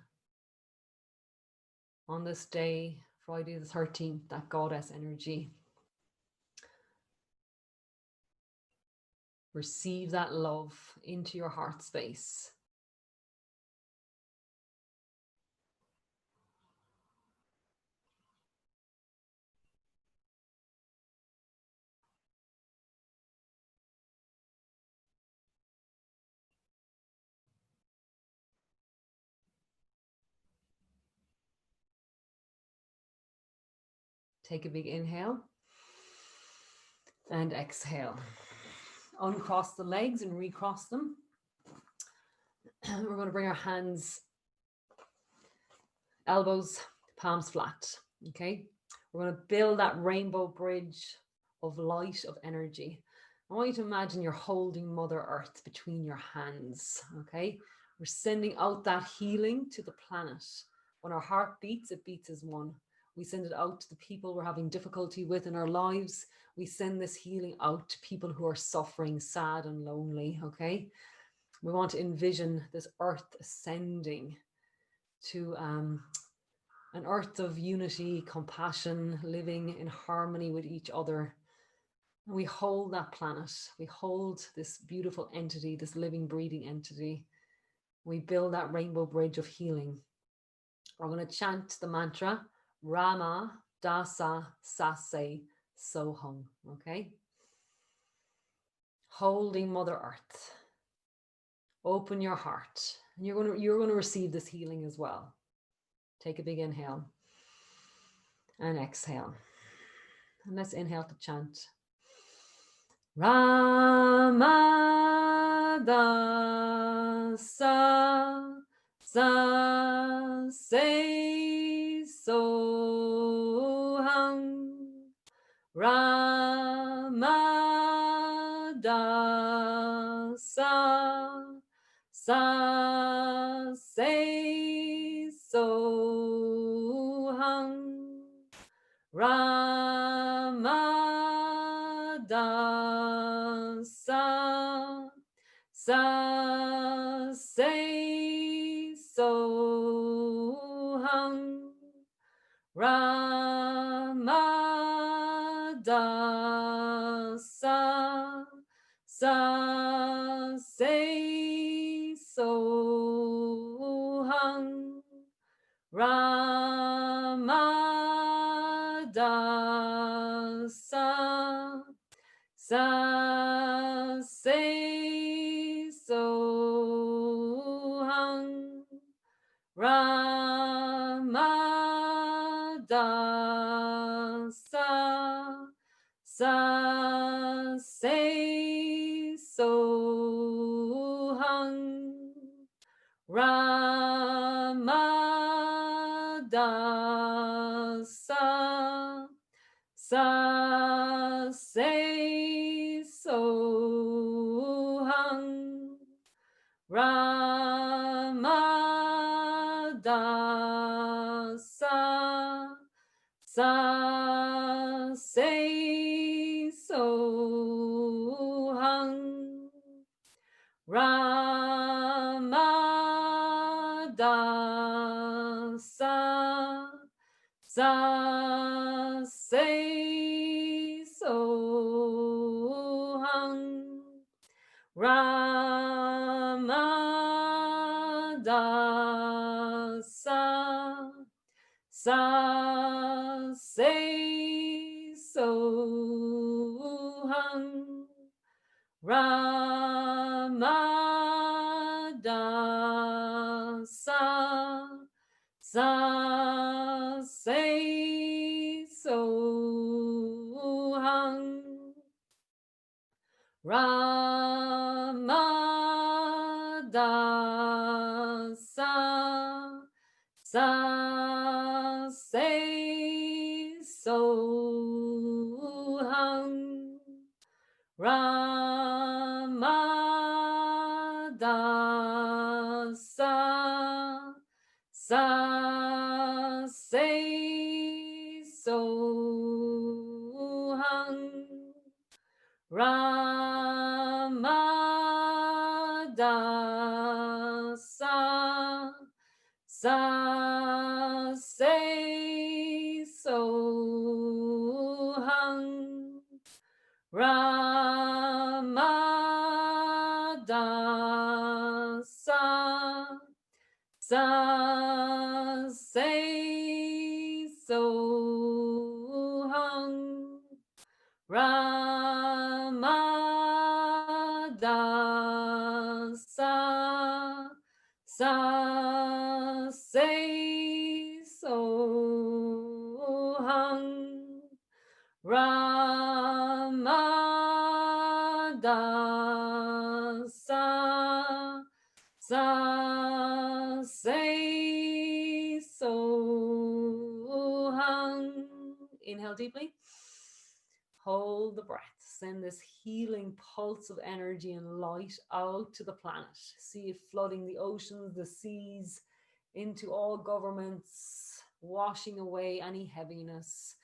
on this day, Friday the 13th, that goddess energy. Receive that love into your heart space. Take a big inhale and exhale. Uncross the legs and recross them. We're going to bring our hands, elbows, palms flat. Okay. We're going to build that rainbow bridge of light, of energy. I want you to imagine you're holding Mother Earth between your hands. Okay. We're sending out that healing to the planet. When our heart beats, it beats as one. We send it out to the people we're having difficulty with in our lives. We send this healing out to people who are suffering, sad and lonely. Okay. We want to envision this earth ascending to an earth of unity, compassion, living in harmony with each other. And we hold that planet. We hold this beautiful entity, this living, breathing entity. We build that rainbow bridge of healing. We're going to chant the mantra, Rama Dasa Sase Sohum. Okay? Holding Mother Earth. Open your heart. And you're going to receive this healing as well. Take a big inhale and exhale. And let's inhale to chant. Ramadasa sa se soham. Ramadasa sa se soham. Ramadasa sa se soham. Ramadasa sa se soham. Ramadasa sa se soham. Ramadasa sa se soham. Ramadasa sa se soham. Ramadasa sa se soham. Ramadasa sa se so hang Ramada sa se so hang Ramada sa se so hang Ramada sa se so hang Ramada sa se so hang Ramada sa se so hang Ramada sa se so hang Ramada sa se so hang Ramada sa se so hang. Inhale deeply. Hold the breath. Send this healing pulse of energy and light out to the planet. See it flooding the oceans, the seas, into all governments, washing away any heaviness.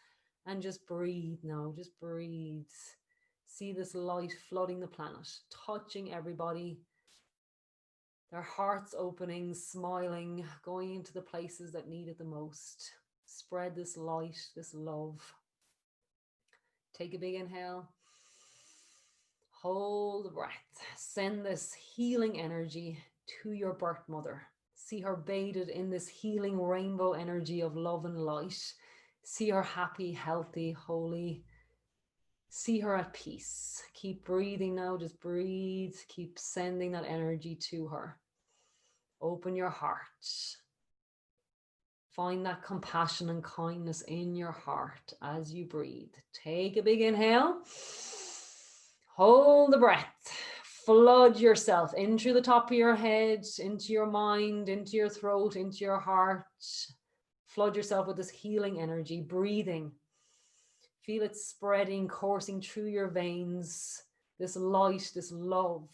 And just breathe now. Just breathe. See this light flooding the planet, touching everybody. Their hearts opening, smiling, going into the places that need it the most. Spread this light, this love. Take a big inhale. Hold the breath. Send this healing energy to your birth mother. See her bathed in this healing rainbow energy of love and light. See her happy, healthy, holy. See her at peace. Keep breathing now. Just breathe. Keep sending that energy to her. Open your heart. Find that compassion and kindness in your heart as you breathe. Take a big inhale. Hold the breath. Flood yourself in through the top of your head, into your mind, into your throat, into your heart. Flood yourself with this healing energy, breathing. Feel it spreading, coursing through your veins. This light, this love.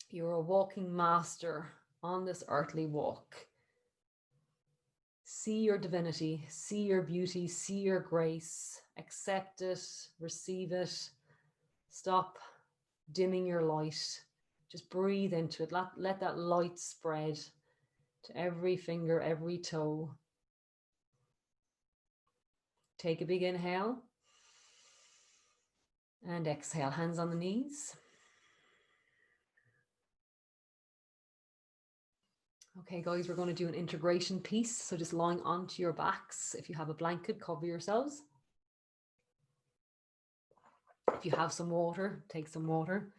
You're a walking master on this earthly walk. See your divinity, see your beauty, see your grace, accept it, receive it. Stop dimming your light. Just breathe into it. Let that light spread to every finger, every toe. Take a big inhale and exhale, hands on the knees. Okay, guys, we're going to do an integration piece. So just lying onto your backs. If you have a blanket, cover yourselves. If you have some water, take some water.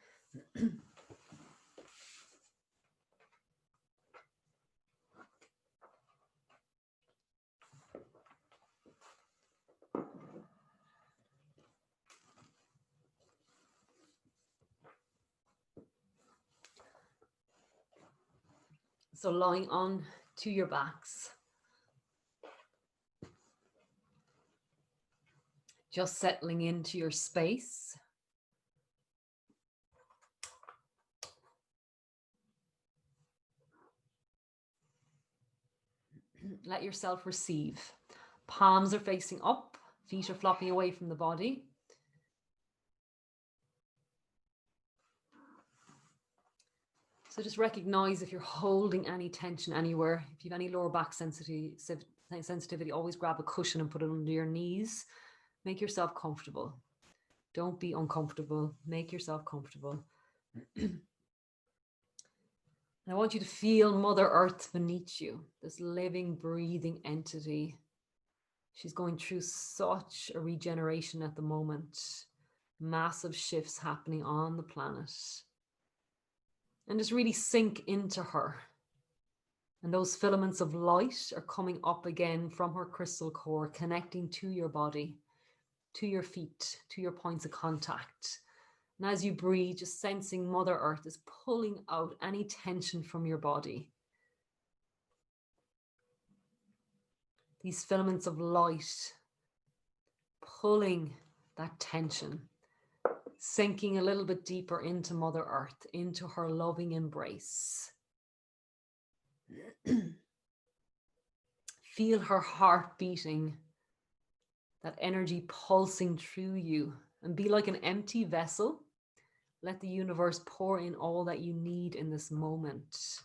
So lying on to your backs. Just settling into your space. Let yourself receive. Palms are facing up, feet are flopping away from the body. So just recognize if you're holding any tension anywhere, if you have any lower back sensitivity, always grab a cushion and put it under your knees. Make yourself comfortable. Don't be uncomfortable. Make yourself comfortable. I want you to feel Mother Earth beneath you, this living, breathing entity. She's going through such a regeneration at the moment. Massive shifts happening on the planet. And just really sink into her. And those filaments of light are coming up again from her crystal core, connecting to your body, to your feet, to your points of contact. And as you breathe, just sensing Mother Earth is pulling out any tension from your body. These filaments of light pulling that tension, sinking a little bit deeper into Mother Earth, into her loving embrace. Feel her heart beating, that energy pulsing through you, and be like an empty vessel. Let the universe pour in all that you need in this moment.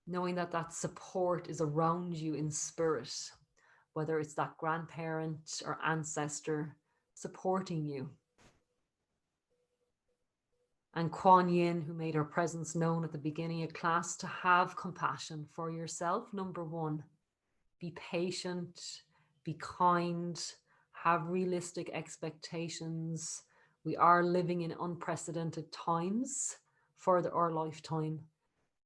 Knowing that that support is around you in spirit, whether it's that grandparent or ancestor supporting you. And Kuan Yin, who made her presence known at the beginning of class, to have compassion for yourself. Number one, be patient, be kind, have realistic expectations. We are living in unprecedented times for our lifetime.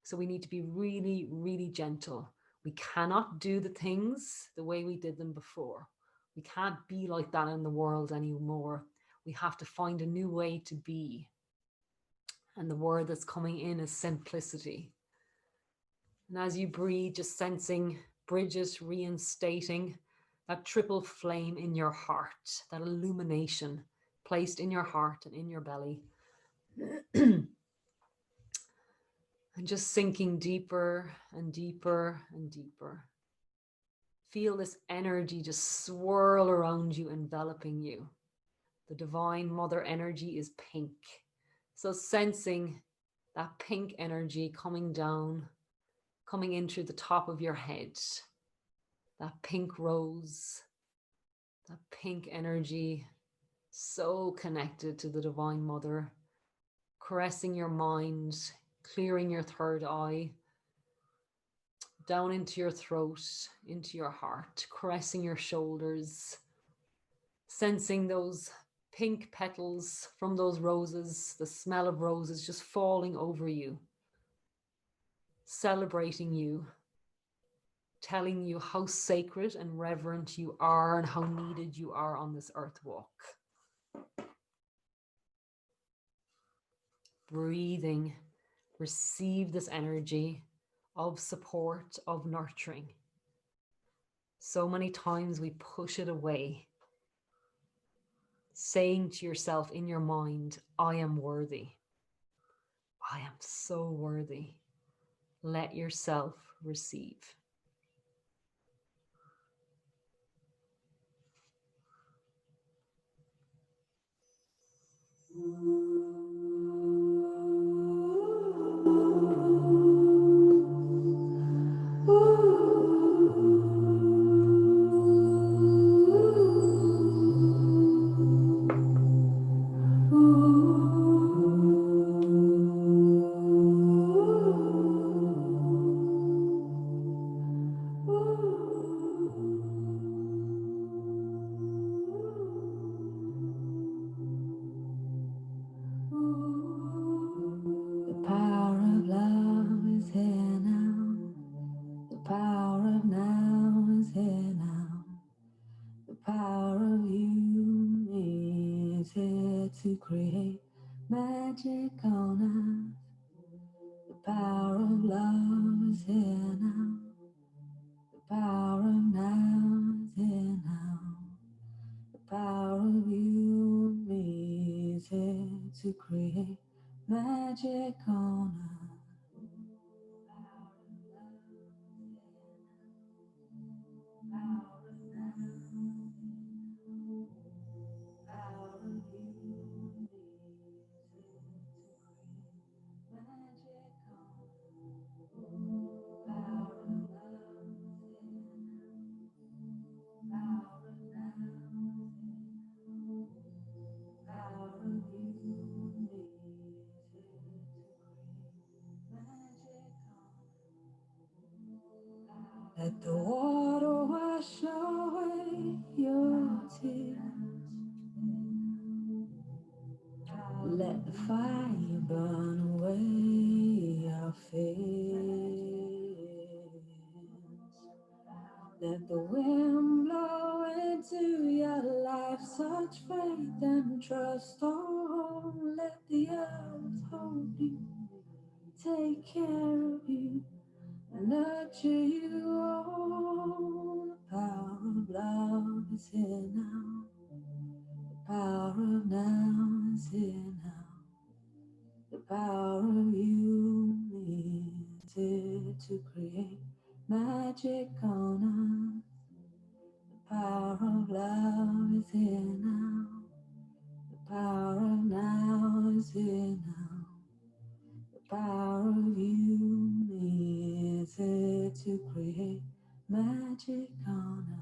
So we need to be really, really gentle. We cannot do the things the way we did them before. We can't be like that in the world anymore. We have to find a new way to be. And the word that's coming in is simplicity. And as you breathe, just sensing Bridget reinstating that triple flame in your heart, that illumination placed in your heart and in your belly. And just sinking deeper and deeper and deeper. Feel this energy just swirl around you, enveloping you. The divine mother energy is pink. So sensing that pink energy coming down, coming in through the top of your head, that pink rose, that pink energy, so connected to the divine mother, caressing your mind, clearing your third eye, down into your throat, into your heart, caressing your shoulders, sensing those pink petals from those roses, the smell of roses just falling over you, celebrating you, telling you how sacred and reverent you are and how needed you are on this earth walk. Breathing, receive this energy of support, of nurturing. So many times we push it away, saying to yourself in your mind, I am worthy. I am so worthy. Let yourself receive. To create magic on us. The power of love is here now. The power of now is here now. The power of you and me is here to create magic on us. Power of love is here now. Power of now is here now. Power of you and me. Magic on, power of love, Let the water wash away your tears. Let the fire burn away our fears. Let the wind blow into your life such faith and trust. Oh, let the earth hold you, take care of you, and nurture you. Oh, the power of love is here now. The power of now is here now. The power of you is here to create magic on us. The power of love is here now. The power of now is here now. The power of you is here to create magic on us.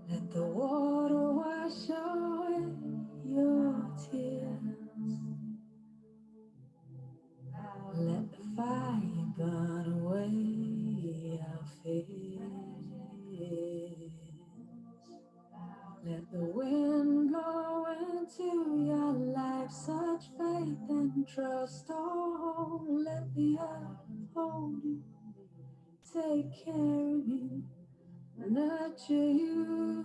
Let the water wash away your tears. Let the fire burn away our fears. Let the wind blow into your life such faith and trust. Oh, let the earth hold you, take care of you, nurture you.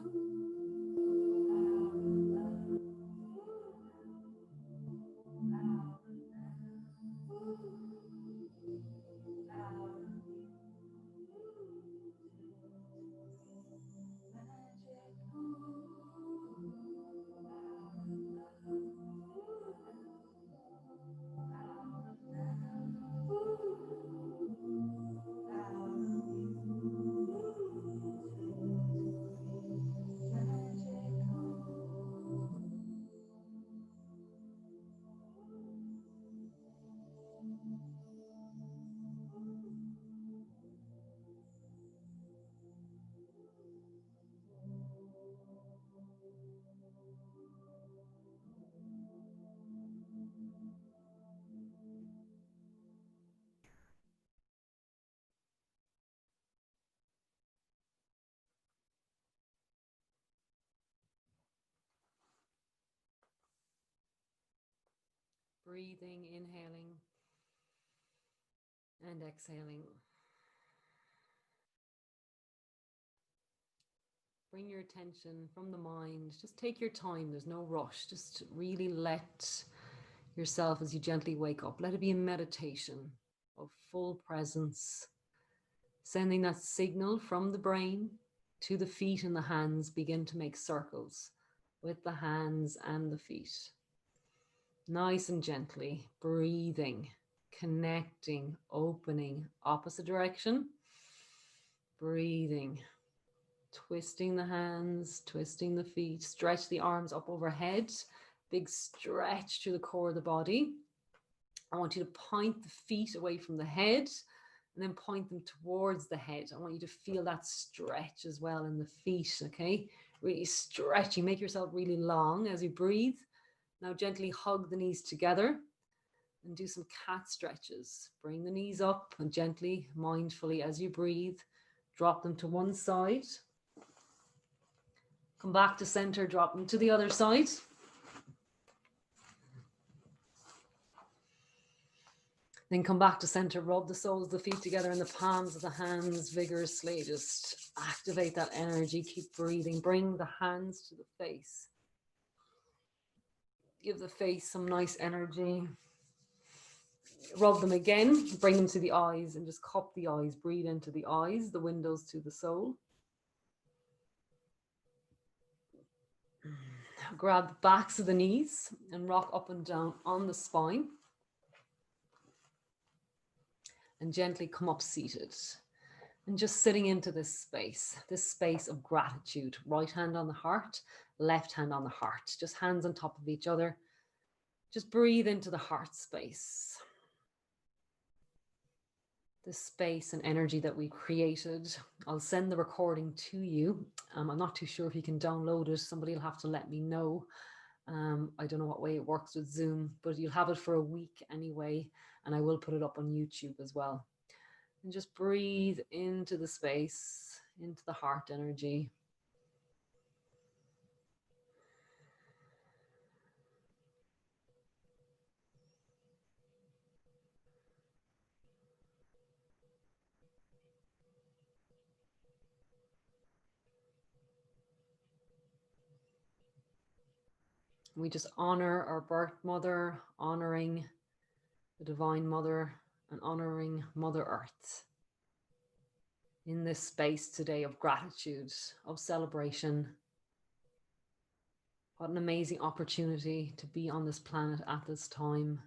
Breathing, inhaling and exhaling. Bring your attention from the mind. Just take your time. There's no rush. Just really let yourself, as you gently wake up, let it be a meditation of full presence, sending that signal from the brain to the feet and the hands. Begin to make circles with the hands and the feet. Nice and gently, breathing, connecting, opening, opposite direction, breathing, twisting the hands, twisting the feet, stretch the arms up overhead, big stretch to the core of the body. I want you to point the feet away from the head and then point them towards the head. I want you to feel that stretch as well in the feet, okay? Really stretching, make yourself really long as you breathe. Now gently hug the knees together and do some cat stretches. Bring the knees up and gently, mindfully as you breathe, drop them to one side. Come back to center, drop them to the other side. Then come back to center, rub the soles of the feet together in the palms of the hands vigorously. Just activate that energy, keep breathing. Bring the hands to the face. Give the face some nice energy. Rub them again, bring them to the eyes and just cup the eyes. Breathe into the eyes, the windows to the soul. Grab the backs of the knees and rock up and down on the spine. and gently come up seated. And just sitting into this space of gratitude. Right hand on the heart, left hand on the heart, just hands on top of each other. Just breathe into the heart space. This space and energy that we created. I'll send the recording to you. I'm not too sure if you can download it. Somebody will have to let me know. I don't know what way it works with Zoom, but you'll have it for a week anyway, and I will put it up on YouTube as well. And just breathe into the space, into the heart energy. We just honor our birth mother, honoring the Divine Mother and honoring Mother Earth in this space today of gratitude, of celebration. What an amazing opportunity to be on this planet at this time.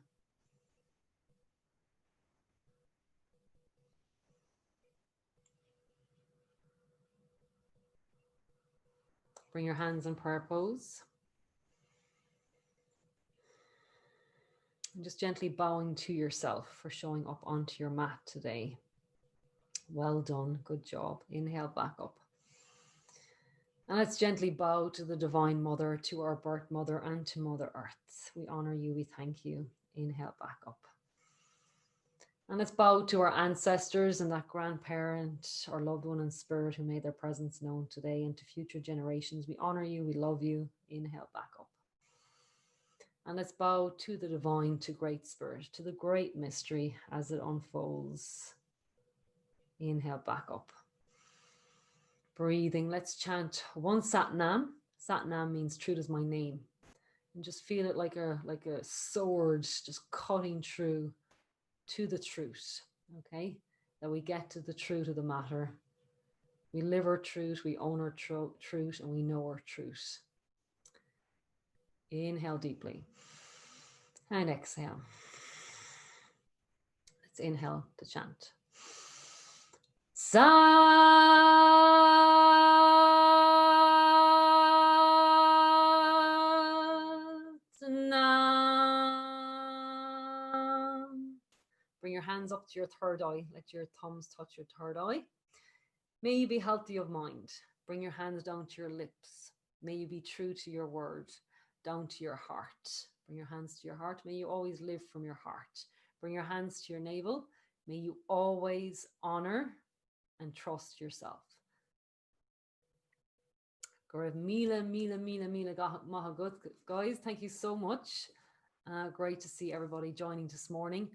Bring your hands in prayer pose. And just gently bowing to yourself for showing up onto your mat today. Well done, good job. Inhale back up. And let's gently bow to the Divine Mother, to our birth mother, and to Mother Earth. We honor you, we thank you. Inhale back up. And let's bow to our ancestors and that grandparent or loved one in spirit who made their presence known today, and to future generations. We honor you, we love you. Inhale back up. And let's bow to the divine, to Great Spirit, to the great mystery as it unfolds. Inhale back up. Breathing, let's chant one Sat Nam. Sat Nam means truth is my name. And just feel it like a sword just cutting through to the truth, okay? That we get to the truth of the matter. We live our truth, we own our truth, and we know our truth. Inhale deeply. And exhale. Let's inhale to chant. Sat Nam. Bring your hands up to your third eye. Let your thumbs touch your third eye. May you be healthy of mind. Bring your hands down to your lips. May you be true to your word, down to your heart. Bring your hands to your heart. May you always live from your heart. Bring your hands to your navel. May you always honor and trust yourself. Mila maha. Guys, thank you so much. Great to see everybody joining this morning.